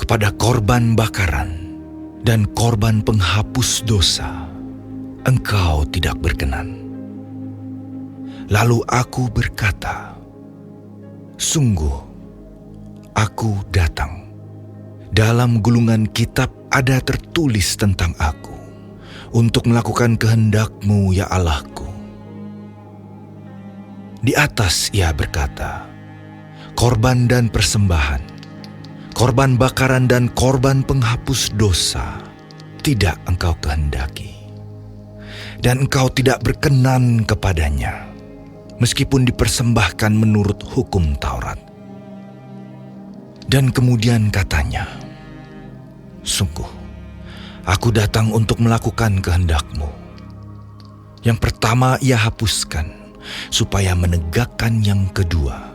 Kepada korban bakaran dan korban penghapus dosa, engkau tidak berkenan." Lalu aku berkata, "Sungguh, aku datang. Dalam gulungan kitab ada tertulis tentang aku, untuk melakukan kehendak-Mu, ya Allahku." Di atas ia berkata, "Korban dan persembahan, korban bakaran dan korban penghapus dosa tidak engkau kehendaki, dan engkau tidak berkenan kepadanya, meskipun dipersembahkan menurut hukum Taurat." Dan kemudian katanya, "Sungguh, aku datang untuk melakukan kehendak-Mu." Yang pertama ia hapuskan, supaya menegakkan yang kedua.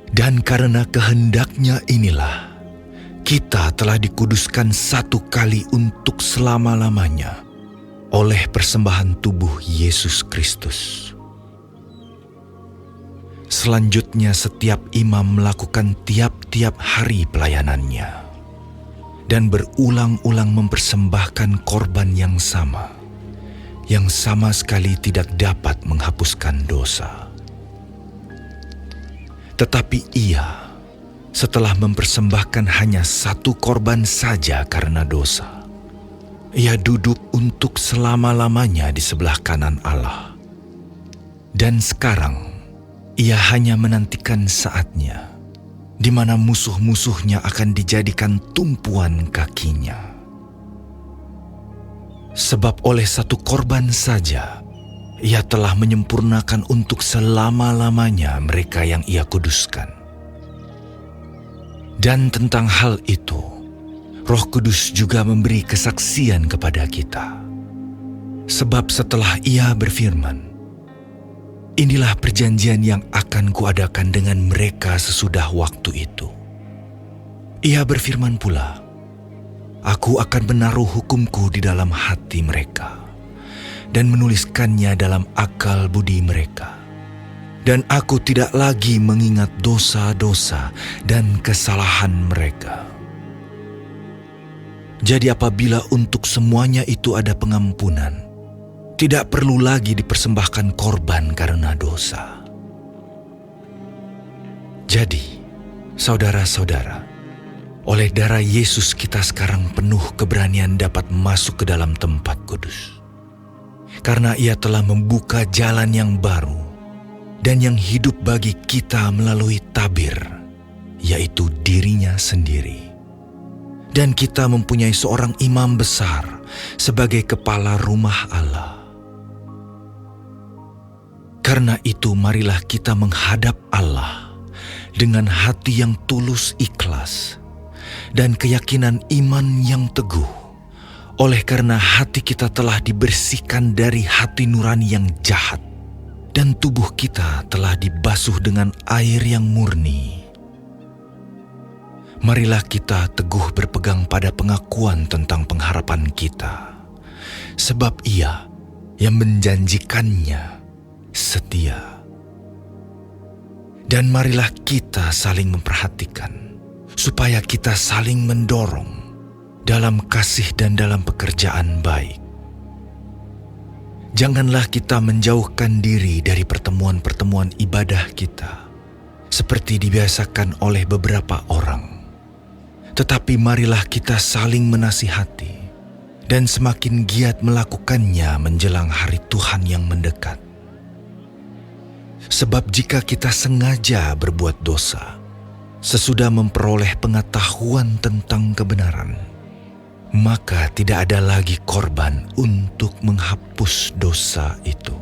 Dan karena kehendaknya inilah, kita telah dikuduskan satu kali untuk selama-lamanya oleh persembahan tubuh Yesus Kristus. Selanjutnya setiap imam melakukan tiap-tiap hari pelayanannya dan berulang-ulang mempersembahkan korban yang sama sekali tidak dapat menghapuskan dosa. Tetapi ia, setelah mempersembahkan hanya satu korban saja karena dosa, ia duduk untuk selama-lamanya di sebelah kanan Allah. Dan sekarang, ia hanya menantikan saatnya, di mana musuh-musuhnya akan dijadikan tumpuan kakinya. Sebab oleh satu korban saja, ia telah menyempurnakan untuk selama-lamanya mereka yang ia kuduskan. Dan tentang hal itu, Roh Kudus juga memberi kesaksian kepada kita. Sebab setelah ia berfirman, "Inilah perjanjian yang akan kuadakan dengan mereka sesudah waktu itu." Ia berfirman pula, "Aku akan menaruh hukumku di dalam hati mereka dan menuliskannya dalam akal budi mereka. Dan aku tidak lagi mengingat dosa-dosa dan kesalahan mereka." Jadi apabila untuk semuanya itu ada pengampunan, tidak perlu lagi dipersembahkan korban karena dosa. Jadi, saudara-saudara, oleh darah Yesus kita sekarang penuh keberanian dapat masuk ke dalam tempat kudus. Karena ia telah membuka jalan yang baru dan yang hidup bagi kita melalui tabir, yaitu dirinya sendiri. Dan kita mempunyai seorang imam besar sebagai kepala rumah Allah. Karena itu marilah kita menghadap Allah dengan hati yang tulus ikhlas dan keyakinan iman yang teguh, oleh karena hati kita telah dibersihkan dari hati nurani yang jahat, dan tubuh kita telah dibasuh dengan air yang murni. Marilah kita teguh berpegang pada pengakuan tentang pengharapan kita, sebab Ia yang menjanjikannya setia. Dan marilah kita saling memperhatikan, supaya kita saling mendorong dalam kasih dan dalam pekerjaan baik. Janganlah kita menjauhkan diri dari pertemuan-pertemuan ibadah kita, seperti dibiasakan oleh beberapa orang. Tetapi marilah kita saling menasihati, dan semakin giat melakukannya menjelang hari Tuhan yang mendekat. Sebab jika kita sengaja berbuat dosa, sesudah memperoleh pengetahuan tentang kebenaran, maka tidak ada lagi korban untuk menghapus dosa itu.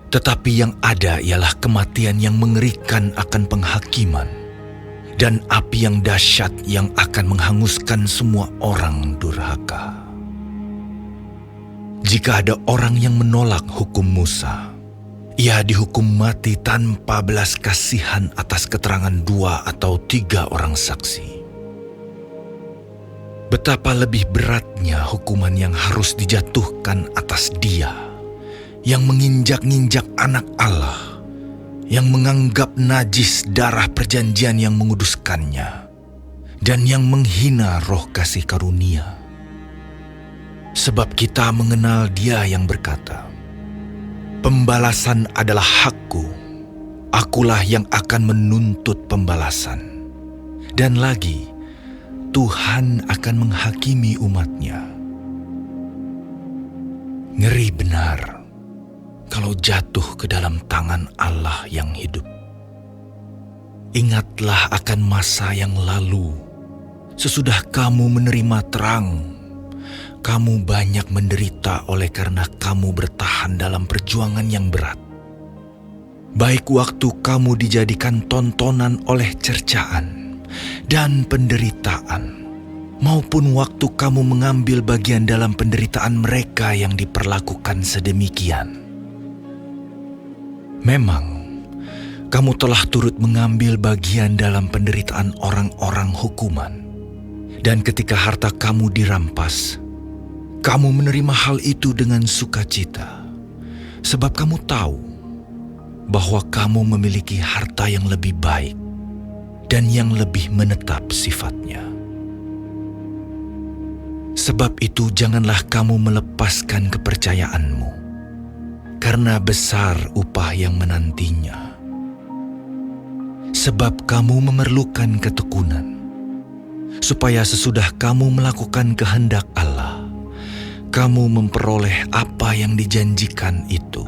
Tetapi yang ada ialah kematian yang mengerikan akan penghakiman, dan api yang dahsyat yang akan menghanguskan semua orang durhaka. Jika ada orang yang menolak hukum Musa, ia dihukum mati tanpa belas kasihan atas keterangan 2 atau 3 orang saksi. Betapa lebih beratnya hukuman yang harus dijatuhkan atas dia yang menginjak-injak anak Allah, yang menganggap najis darah perjanjian yang menguduskannya, dan yang menghina roh kasih karunia. Sebab kita mengenal Dia yang berkata, "Pembalasan adalah hakku, akulah yang akan menuntut pembalasan." Dan lagi, Tuhan akan menghakimi umat-Nya. Ngeri benar kalau jatuh ke dalam tangan Allah yang hidup. Ingatlah akan masa yang lalu. Sesudah kamu menerima terang, kamu banyak menderita oleh karena kamu bertahan dalam perjuangan yang berat. Baik waktu kamu dijadikan tontonan oleh cercaan dan penderitaan, maupun waktu kamu mengambil bagian dalam penderitaan mereka yang diperlakukan sedemikian. Memang, kamu telah turut mengambil bagian dalam penderitaan orang-orang hukuman. Dan ketika harta kamu dirampas, kamu menerima hal itu dengan sukacita, sebab kamu tahu bahwa kamu memiliki harta yang lebih baik dan yang lebih menetap sifatnya. Sebab itu janganlah kamu melepaskan kepercayaanmu, karena besar upah yang menantinya. Sebab kamu memerlukan ketekunan, supaya sesudah kamu melakukan kehendak Allah, kamu memperoleh apa yang dijanjikan itu.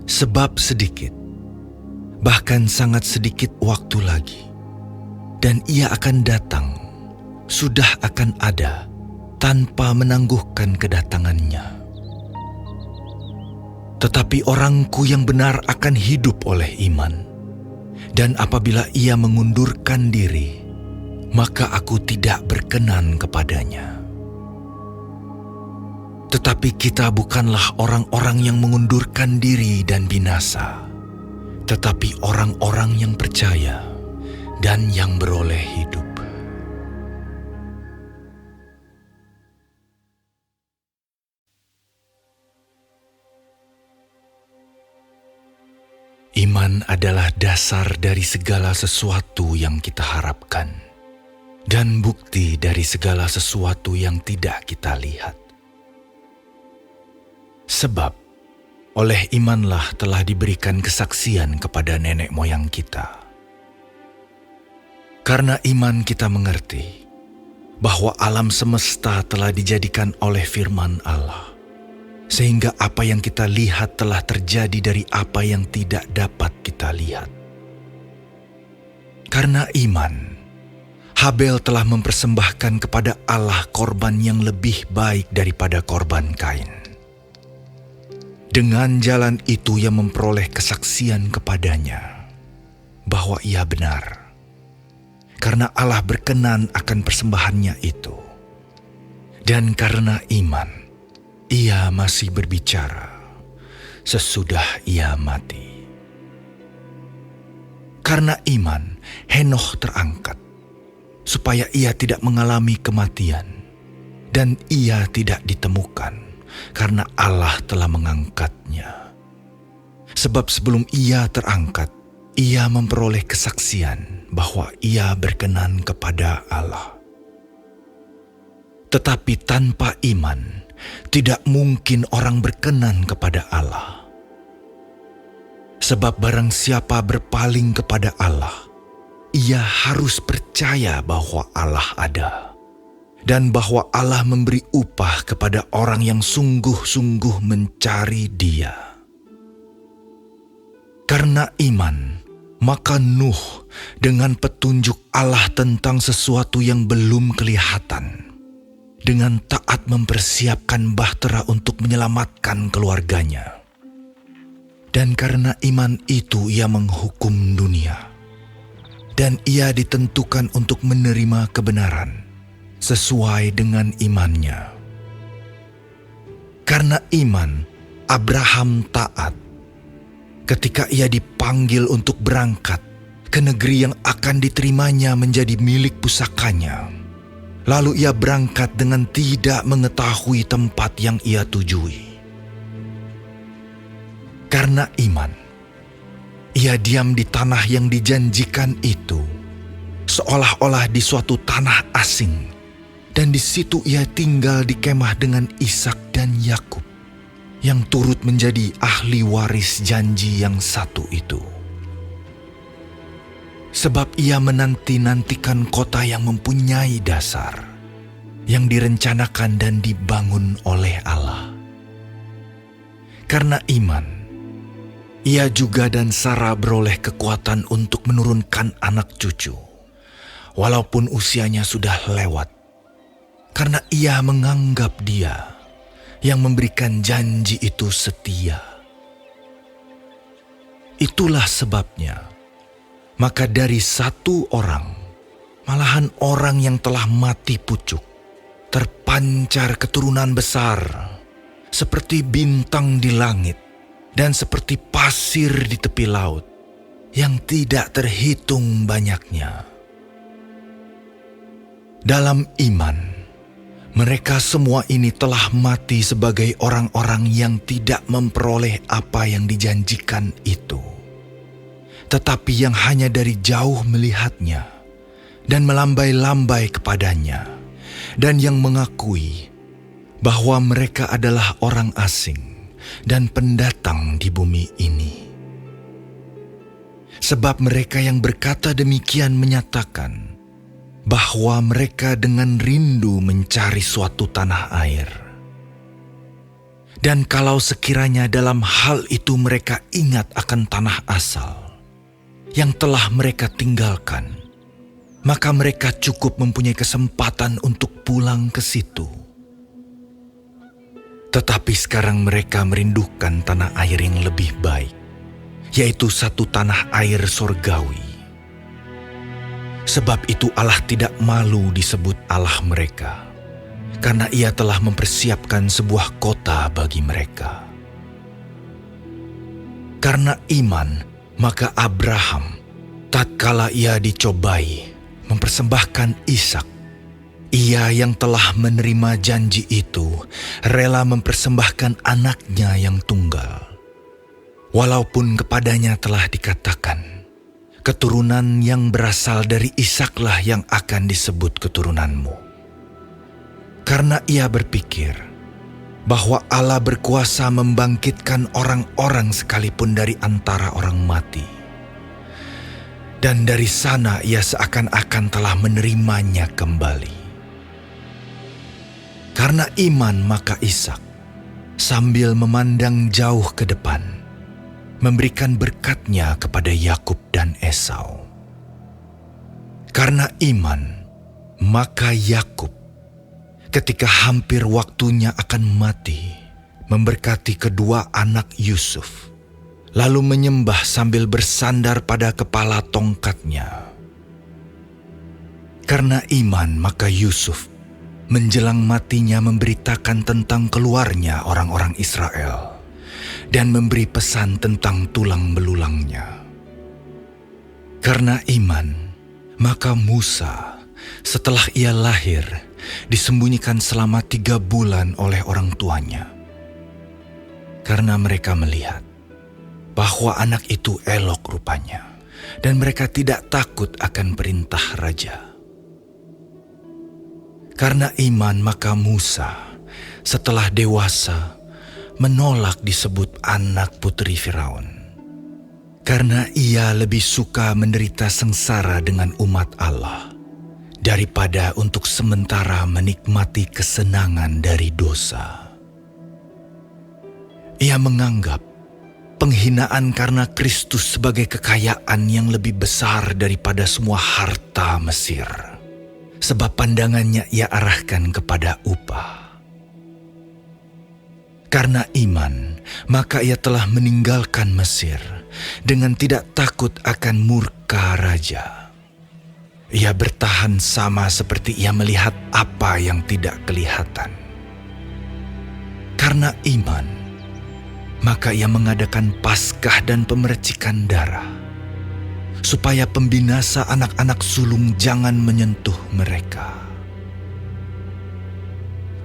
Sebab sedikit, bahkan sangat sedikit waktu lagi, dan Ia akan datang, sudah akan ada, tanpa menangguhkan kedatangannya. Tetapi orangku yang benar akan hidup oleh iman, dan apabila ia mengundurkan diri, maka aku tidak berkenan kepadanya. Tetapi kita bukanlah orang-orang yang mengundurkan diri dan binasa, tetapi orang-orang yang percaya dan yang beroleh hidup. Iman adalah dasar dari segala sesuatu yang kita harapkan, dan bukti dari segala sesuatu yang tidak kita lihat. Sebab, oleh imanlah telah diberikan kesaksian kepada nenek moyang kita. Karena iman kita mengerti bahwa alam semesta telah dijadikan oleh firman Allah, sehingga apa yang kita lihat telah terjadi dari apa yang tidak dapat kita lihat. Karena iman, Habel telah mempersembahkan kepada Allah korban yang lebih baik daripada korban Kain. Dengan jalan itu ia memperoleh kesaksian kepadanya bahwa ia benar, karena Allah berkenan akan persembahannya itu. Dan karena iman, ia masih berbicara sesudah ia mati. Karena iman, Henokh terangkat, supaya ia tidak mengalami kematian, dan ia tidak ditemukan, karena Allah telah mengangkatnya. Sebab sebelum ia terangkat, ia memperoleh kesaksian bahwa ia berkenan kepada Allah. Tetapi tanpa iman, tidak mungkin orang berkenan kepada Allah. Sebab barang siapa berpaling kepada Allah, ia harus percaya bahwa Allah ada, dan bahwa Allah memberi upah kepada orang yang sungguh-sungguh mencari Dia. Karena iman, maka Nuh dengan petunjuk Allah tentang sesuatu yang belum kelihatan, dengan taat mempersiapkan bahtera untuk menyelamatkan keluarganya. Dan karena iman itu ia menghukum dunia, dan ia ditentukan untuk menerima kebenaran sesuai dengan imannya. Karena iman, Abraham taat ketika ia dipanggil untuk berangkat ke negeri yang akan diterimanya menjadi milik pusakanya. Lalu ia berangkat dengan tidak mengetahui tempat yang ia tujui. Karena iman, ia diam di tanah yang dijanjikan itu, seolah-olah di suatu tanah asing, dan di situ ia tinggal di kemah dengan Ishak dan Yakub, yang turut menjadi ahli waris janji yang satu itu. Sebab ia menanti-nantikan kota yang mempunyai dasar, yang direncanakan dan dibangun oleh Allah. Karena iman, ia juga dan Sarah beroleh kekuatan untuk menurunkan anak cucu, walaupun usianya sudah lewat, karena ia menganggap Dia yang memberikan janji itu setia. Itulah sebabnya, maka dari satu orang, Malahan orang yang telah mati pucuk, terpancar keturunan besar, seperti bintang di langit dan seperti pasir di tepi laut, yang tidak terhitung banyaknya. Dalam iman, mereka semua ini telah mati sebagai orang-orang yang tidak memperoleh apa yang dijanjikan itu, tetapi yang hanya dari jauh melihatnya dan melambai-lambai kepadanya, dan yang mengakui bahwa mereka adalah orang asing dan pendatang di bumi ini. Sebab mereka yang berkata demikian menyatakan bahwa mereka dengan rindu mencari suatu tanah air. Dan kalau sekiranya dalam hal itu mereka ingat akan tanah asal yang telah mereka tinggalkan, maka mereka cukup mempunyai kesempatan untuk pulang ke situ. Tetapi sekarang mereka merindukan tanah air yang lebih baik, yaitu satu tanah air sorgawi. Sebab itu Allah tidak malu disebut Allah mereka, karena Ia telah mempersiapkan sebuah kota bagi mereka. Karena iman, maka Abraham, tatkala ia dicobai, mempersembahkan Ishak. Ia yang telah menerima janji itu, rela mempersembahkan anaknya yang tunggal. Walaupun kepadanya telah dikatakan, keturunan yang berasal dari Ishaklah yang akan disebut keturunanmu. Karena ia berpikir bahwa Allah berkuasa membangkitkan orang-orang sekalipun dari antara orang mati. Dan dari sana ia seakan-akan telah menerimanya kembali. Karena iman maka Ishak, sambil memandang jauh ke depan, memberikan berkatnya kepada Yakub dan Esau. Karena iman, maka Yakub, ketika hampir waktunya akan mati, memberkati kedua anak Yusuf, lalu menyembah sambil bersandar pada kepala tongkatnya. Karena iman, maka Yusuf, menjelang matinya memberitakan tentang keluarnya orang-orang Israel, dan memberi pesan tentang tulang belulangnya. Karena iman, maka Musa, setelah ia lahir, disembunyikan selama 3 bulan oleh orang tuanya. Karena mereka melihat bahwa anak itu elok rupanya, dan mereka tidak takut akan perintah raja. Karena iman, maka Musa, setelah dewasa, menolak disebut anak putri Firaun, karena ia lebih suka menderita sengsara dengan umat Allah daripada untuk sementara menikmati kesenangan dari dosa. Ia menganggap penghinaan karena Kristus sebagai kekayaan yang lebih besar daripada semua harta Mesir, sebab pandangannya ia arahkan kepada upah. Karena iman, maka ia telah meninggalkan Mesir dengan tidak takut akan murka raja. Ia bertahan sama seperti ia melihat apa yang tidak kelihatan. Karena iman, maka ia mengadakan Paskah dan pemercikan darah, supaya pembinasa anak-anak sulung jangan menyentuh mereka.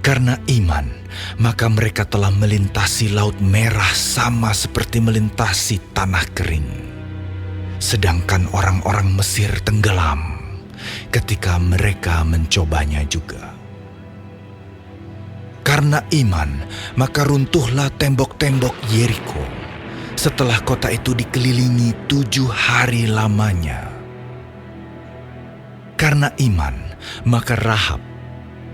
Karena iman, maka mereka telah melintasi Laut Merah sama seperti melintasi tanah kering. Sedangkan orang-orang Mesir tenggelam ketika mereka mencobanya juga. Karena iman, maka runtuhlah tembok-tembok Yeriko setelah kota itu dikelilingi 7 hari lamanya. Karena iman, maka Rahab,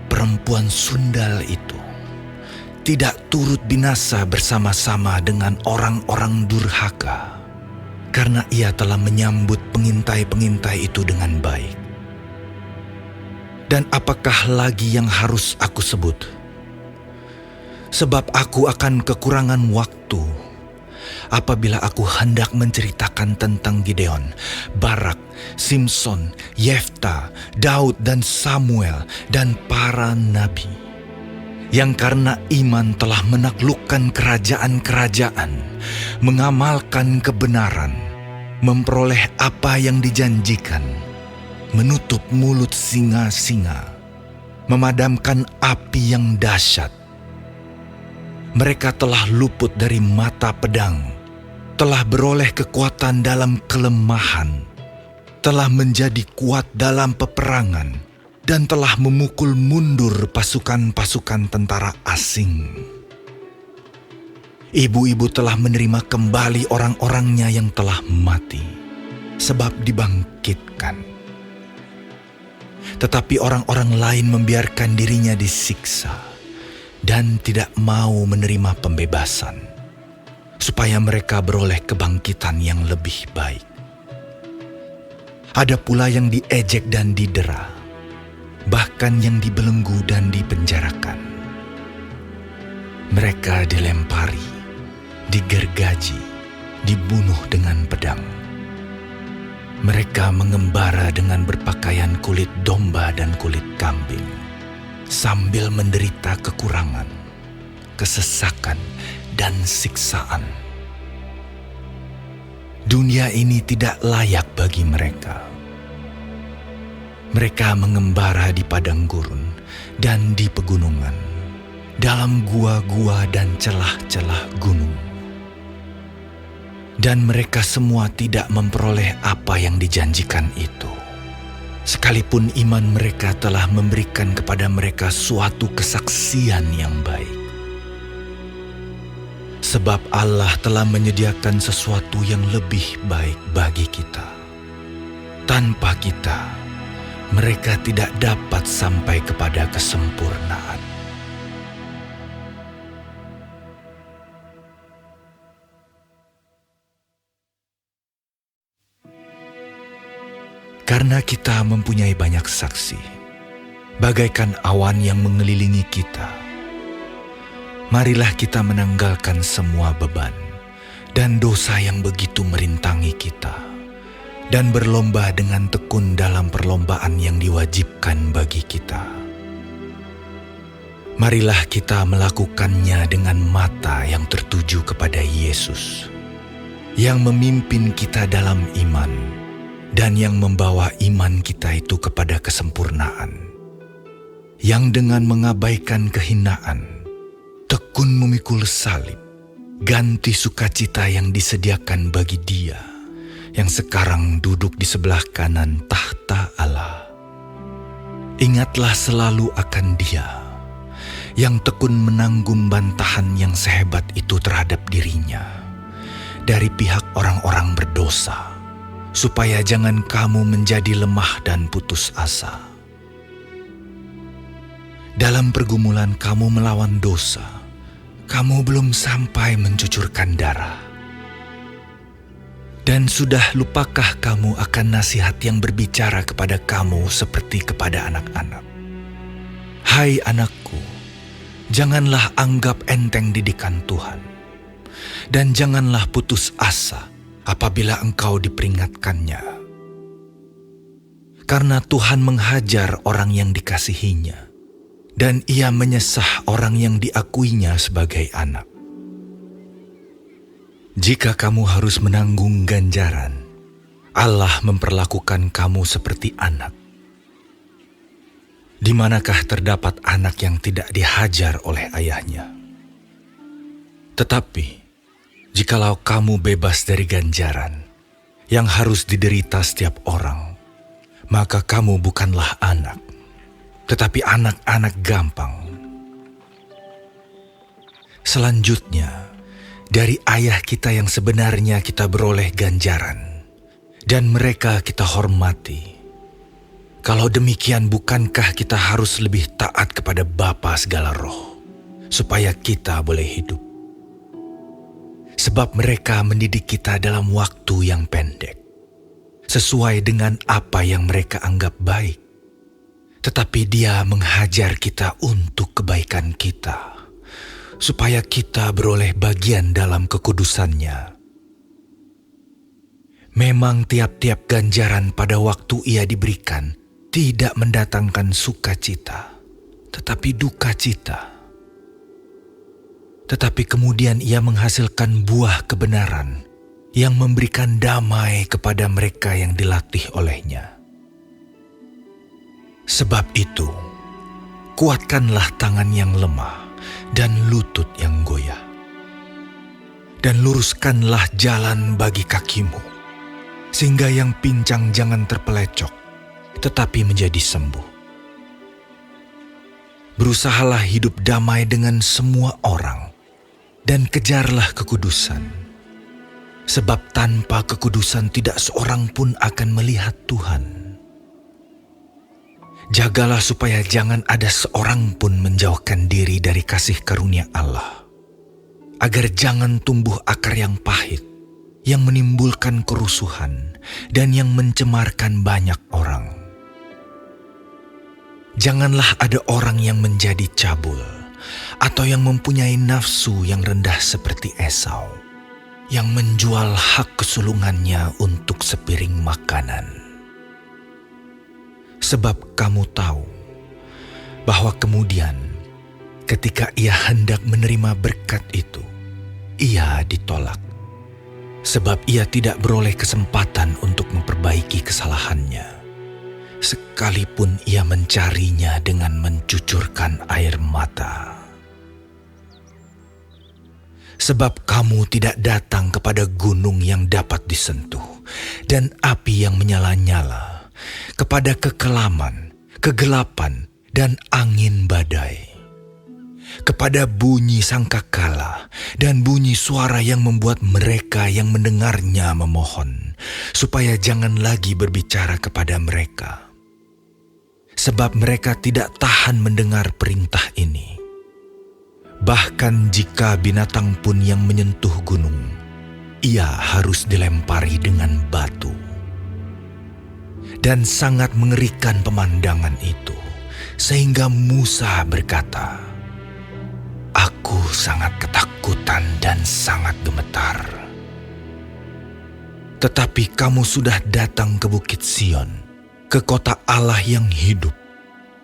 perempuan sundal itu, tidak turut binasa bersama-sama dengan orang-orang durhaka, karena ia telah menyambut pengintai-pengintai itu dengan baik. Dan apakah lagi yang harus aku sebut? Sebab aku akan kekurangan waktu, apabila aku hendak menceritakan tentang Gideon, Barak, Simson, Yefta, Daud dan Samuel dan para nabi, yang karena iman telah menaklukkan kerajaan-kerajaan, mengamalkan kebenaran, memperoleh apa yang dijanjikan, menutup mulut singa-singa, memadamkan api yang dahsyat. Mereka telah luput dari mata pedang, telah beroleh kekuatan dalam kelemahan, telah menjadi kuat dalam peperangan, dan telah memukul mundur pasukan-pasukan tentara asing. Ibu-ibu telah menerima kembali orang-orangnya yang telah mati, sebab dibangkitkan. Tetapi orang-orang lain membiarkan dirinya disiksa dan tidak mau menerima pembebasan, supaya mereka beroleh kebangkitan yang lebih baik. Ada pula yang diejek dan didera, bahkan yang dibelenggu dan dipenjarakan. Mereka dilempari, digergaji, dibunuh dengan pedang. Mereka mengembara dengan berpakaian kulit domba dan kulit kambing, sambil menderita kekurangan, kesesakan, dan siksaan. Dunia ini tidak layak bagi mereka. Mereka mengembara di padang gurun dan di pegunungan, dalam gua-gua dan celah-celah gunung. Dan mereka semua tidak memperoleh apa yang dijanjikan itu, sekalipun iman mereka telah memberikan kepada mereka suatu kesaksian yang baik. Sebab Allah telah menyediakan sesuatu yang lebih baik bagi kita. Tanpa kita, mereka tidak dapat sampai kepada kesempurnaan. Karena kita mempunyai banyak saksi, bagaikan awan yang mengelilingi kita, marilah kita menanggalkan semua beban dan dosa yang begitu merintangi kita, dan berlomba dengan tekun dalam perlombaan yang diwajibkan bagi kita. Marilah kita melakukannya dengan mata yang tertuju kepada Yesus, yang memimpin kita dalam iman, dan yang membawa iman kita itu kepada kesempurnaan, yang dengan mengabaikan kehinaan, tekun memikul salib, ganti sukacita yang disediakan bagi Dia, yang sekarang duduk di sebelah kanan tahta Allah. Ingatlah selalu akan Dia, yang tekun menanggung bantahan yang sehebat itu terhadap dirinya, dari pihak orang-orang berdosa, supaya jangan kamu menjadi lemah dan putus asa. Dalam pergumulan kamu melawan dosa, kamu belum sampai mencucurkan darah. Dan sudah lupakah kamu akan nasihat yang berbicara kepada kamu seperti kepada anak-anak? Hai anakku, janganlah anggap enteng didikan Tuhan, dan janganlah putus asa apabila engkau diperingatkannya. Karena Tuhan menghajar orang yang dikasihinya, dan Ia menyesah orang yang diakuinya sebagai anak. Jika kamu harus menanggung ganjaran, Allah memperlakukan kamu seperti anak. Di manakah terdapat anak yang tidak dihajar oleh ayahnya? Tetapi jikalau kamu bebas dari ganjaran yang harus diderita setiap orang, maka kamu bukanlah anak, tetapi anak-anak gampang. Selanjutnya, dari ayah kita yang sebenarnya kita beroleh ganjaran, dan mereka kita hormati. Kalau demikian, bukankah kita harus lebih taat kepada Bapa segala roh, supaya kita boleh hidup? Sebab mereka mendidik kita dalam waktu yang pendek, sesuai dengan apa yang mereka anggap baik. Tetapi Dia menghajar kita untuk kebaikan kita, supaya kita beroleh bagian dalam kekudusannya. Memang tiap-tiap ganjaran pada waktu ia diberikan tidak mendatangkan sukacita, tetapi duka cita. Tetapi kemudian ia menghasilkan buah kebenaran yang memberikan damai kepada mereka yang dilatih olehnya. Sebab itu, kuatkanlah tangan yang lemah dan lutut yang goyah. Dan luruskanlah jalan bagi kakimu, sehingga yang pincang jangan terpelecok, tetapi menjadi sembuh. Berusahalah hidup damai dengan semua orang, dan kejarlah kekudusan. Sebab tanpa kekudusan tidak seorang pun akan melihat Tuhan. Jagalah supaya jangan ada seorang pun menjauhkan diri dari kasih karunia Allah, agar jangan tumbuh akar yang pahit, yang menimbulkan kerusuhan dan yang mencemarkan banyak orang. Janganlah ada orang yang menjadi cabul, atau yang mempunyai nafsu yang rendah seperti Esau, yang menjual hak kesulungannya untuk sepiring makanan. Sebab kamu tahu bahwa kemudian ketika ia hendak menerima berkat itu, ia ditolak. Sebab ia tidak beroleh kesempatan untuk memperbaiki kesalahannya, sekalipun ia mencarinya dengan mencucurkan air mata. Sebab kamu tidak datang kepada gunung yang dapat disentuh dan api yang menyala-nyala, kepada kekelaman, kegelapan, dan angin badai, kepada bunyi sangkakala dan bunyi suara yang membuat mereka yang mendengarnya memohon, supaya jangan lagi berbicara kepada mereka. Sebab mereka tidak tahan mendengar perintah ini. Bahkan jika binatang pun yang menyentuh gunung, ia harus dilempari dengan batu. Dan sangat mengerikan pemandangan itu, sehingga Musa berkata, "Aku sangat ketakutan dan sangat gemetar." Tetapi kamu sudah datang ke Bukit Sion, ke kota Allah yang hidup,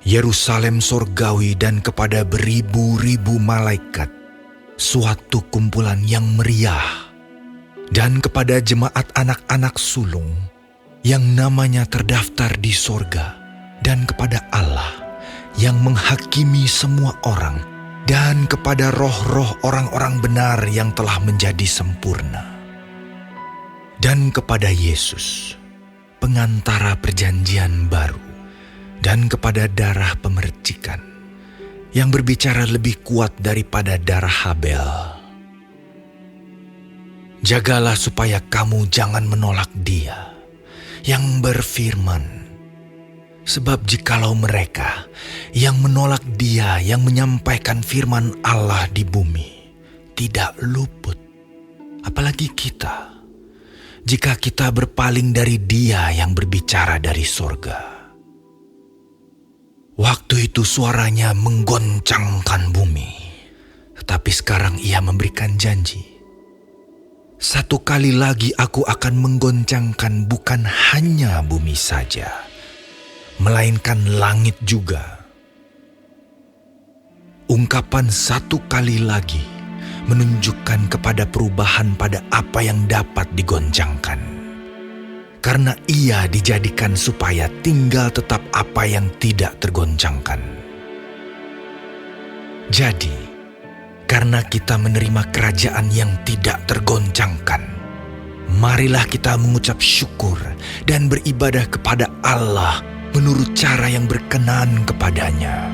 Yerusalem sorgawi, dan kepada beribu-ribu malaikat, suatu kumpulan yang meriah, dan kepada jemaat anak-anak sulung yang namanya terdaftar di sorga, dan kepada Allah yang menghakimi semua orang, dan kepada roh-roh orang-orang benar yang telah menjadi sempurna, dan kepada Yesus, pengantara perjanjian baru, dan kepada darah pemercikan, yang berbicara lebih kuat daripada darah Habel. Jagalah supaya kamu jangan menolak Dia yang berfirman, sebab jikalau mereka yang menolak Dia yang menyampaikan firman Allah di bumi tidak luput, apalagi kita, jika kita berpaling dari Dia yang berbicara dari sorga. Waktu itu suaranya menggoncangkan bumi, tetapi sekarang Ia memberikan janji, "Satu kali lagi aku akan menggoncangkan bukan hanya bumi saja, melainkan langit juga." Ungkapan "satu kali lagi" menunjukkan kepada perubahan pada apa yang dapat digoncangkan, karena Ia dijadikan supaya tinggal tetap apa yang tidak tergoncangkan. Jadi, karena kita menerima kerajaan yang tidak tergoncangkan, marilah kita mengucap syukur dan beribadah kepada Allah menurut cara yang berkenan kepadanya,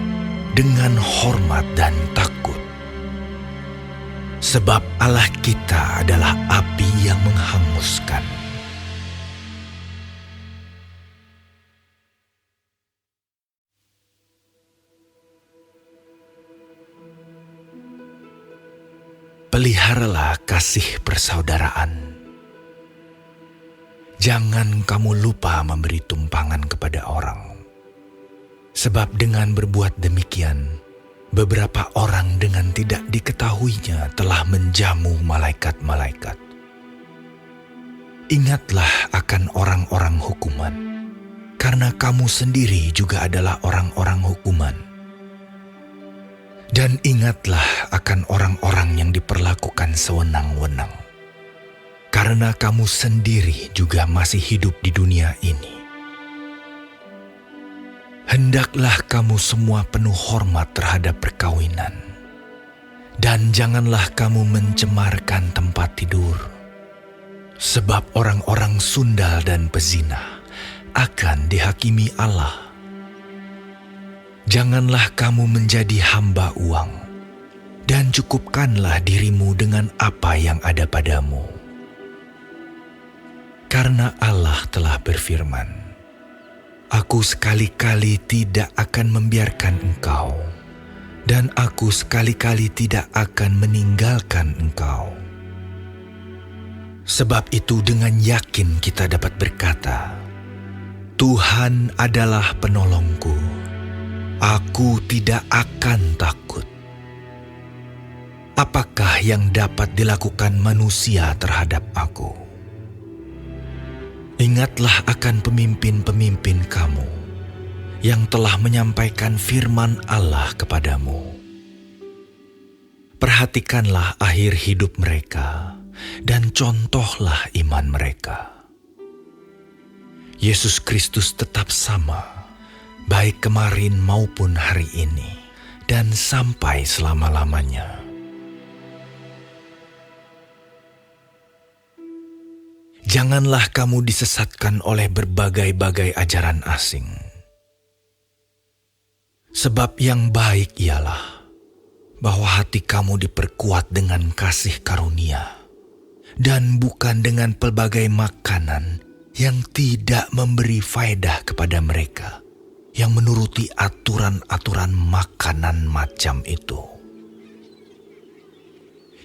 dengan hormat dan takut. Sebab Allah kita adalah api yang menghanguskan. Peliharalah kasih persaudaraan. Jangan kamu lupa memberi tumpangan kepada orang, sebab dengan berbuat demikian, beberapa orang dengan tidak diketahuinya telah menjamu malaikat-malaikat. Ingatlah akan orang-orang hukuman, karena kamu sendiri juga adalah orang-orang hukuman. Dan ingatlah akan orang-orang yang diperlakukan sewenang-wenang, karena kamu sendiri juga masih hidup di dunia ini. Hendaklah kamu semua penuh hormat terhadap perkawinan, dan janganlah kamu mencemarkan tempat tidur, sebab orang-orang sundal dan pezina akan dihakimi Allah. Janganlah kamu menjadi hamba uang, dan cukupkanlah dirimu dengan apa yang ada padamu. Karena Allah telah berfirman, Aku sekali-kali tidak akan membiarkan engkau, dan aku sekali-kali tidak akan meninggalkan engkau. Sebab itu dengan yakin kita dapat berkata, Tuhan adalah penolongku, aku tidak akan takut. Apakah yang dapat dilakukan manusia terhadap aku? Ingatlah akan pemimpin-pemimpin kamu yang telah menyampaikan firman Allah kepadamu. Perhatikanlah akhir hidup mereka dan contohlah iman mereka. Yesus Kristus tetap sama, baik kemarin maupun hari ini, dan sampai selama-lamanya. Janganlah kamu disesatkan oleh berbagai-bagai ajaran asing. Sebab yang baik ialah bahwa hati kamu diperkuat dengan kasih karunia, dan bukan dengan pelbagai makanan yang tidak memberi faedah kepada mereka yang menuruti aturan-aturan makanan macam itu.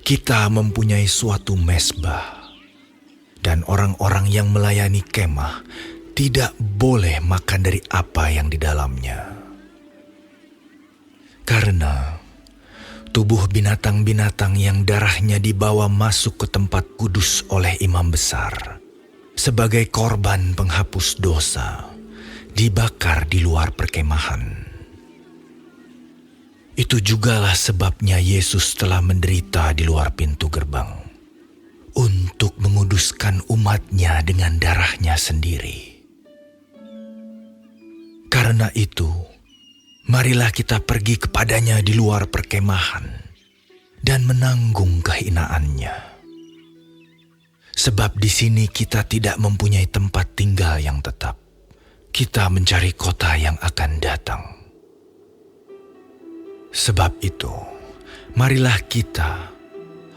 Kita mempunyai suatu mezbah, dan orang-orang yang melayani kemah tidak boleh makan dari apa yang di dalamnya. Karena tubuh binatang-binatang yang darahnya dibawa masuk ke tempat kudus oleh imam besar sebagai korban penghapus dosa, dibakar di luar perkemahan. Itu jugalah sebabnya Yesus telah menderita di luar pintu gerbang, untuk menguduskan umatnya dengan darahnya sendiri. Karena itu, marilah kita pergi kepadanya di luar perkemahan dan menanggung kehinaannya. Sebab di sini kita tidak mempunyai tempat tinggal yang tetap. Kita mencari kota yang akan datang. Sebab itu, marilah kita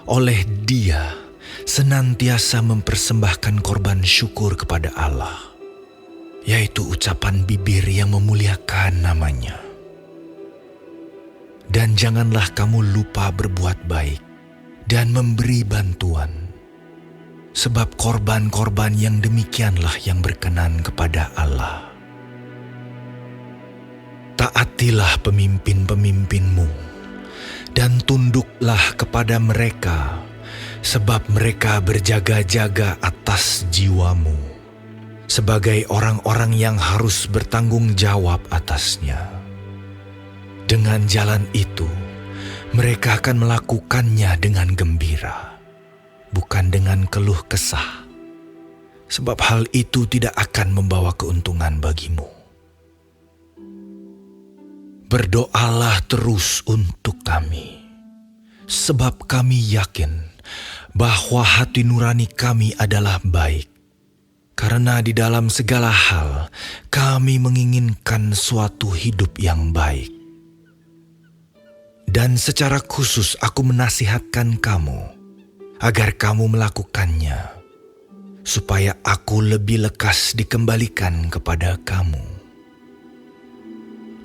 oleh Dia senantiasa mempersembahkan korban syukur kepada Allah, yaitu ucapan bibir yang memuliakan namanya. Dan janganlah kamu lupa berbuat baik dan memberi bantuan, sebab korban-korban yang demikianlah yang berkenan kepada Allah. Taatilah pemimpin-pemimpinmu dan tunduklah kepada mereka, sebab mereka berjaga-jaga atas jiwamu, sebagai orang-orang yang harus bertanggung jawab atasnya. Dengan jalan itu, mereka akan melakukannya dengan gembira, bukan dengan keluh kesah, sebab hal itu tidak akan membawa keuntungan bagimu. Berdoalah terus untuk kami, sebab kami yakin bahwa hati nurani kami adalah baik, karena di dalam segala hal kami menginginkan suatu hidup yang baik. Dan secara khusus aku menasihatkan kamu, agar kamu melakukannya, supaya aku lebih lekas dikembalikan kepada kamu.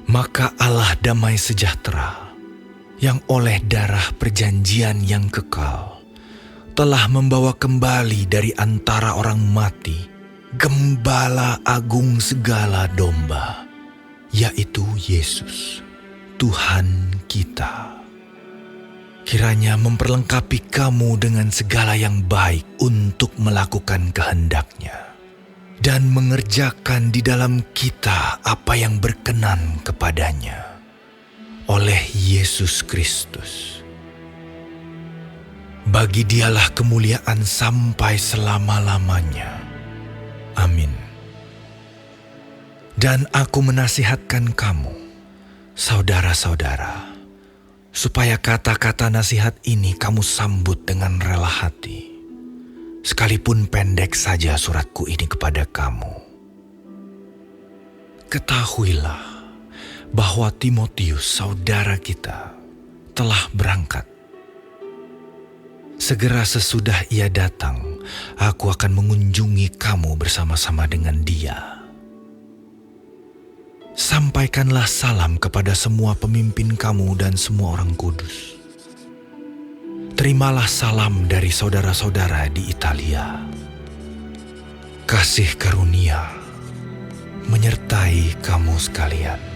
Maka Allah damai sejahtera, yang oleh darah perjanjian yang kekal, telah membawa kembali dari antara orang mati Gembala Agung segala domba, yaitu Yesus, Tuhan kita. kita. Kiranya memperlengkapi kamu dengan segala yang baik untuk melakukan kehendak-Nya dan mengerjakan di dalam kita apa yang berkenan kepadanya oleh Yesus Kristus. Bagi Dialah kemuliaan sampai selama-lamanya. Amin. Dan aku menasihatkan kamu, saudara-saudara, supaya kata-kata nasihat ini kamu sambut dengan rela hati. Sekalipun pendek saja suratku ini kepada kamu. Ketahuilah bahwa Timotius, saudara kita, telah berangkat. Segera sesudah ia datang, aku akan mengunjungi kamu bersama-sama dengan dia. Sampaikanlah salam kepada semua pemimpin kamu dan semua orang kudus. Terimalah salam dari saudara-saudara di Italia. Kasih karunia menyertai kamu sekalian.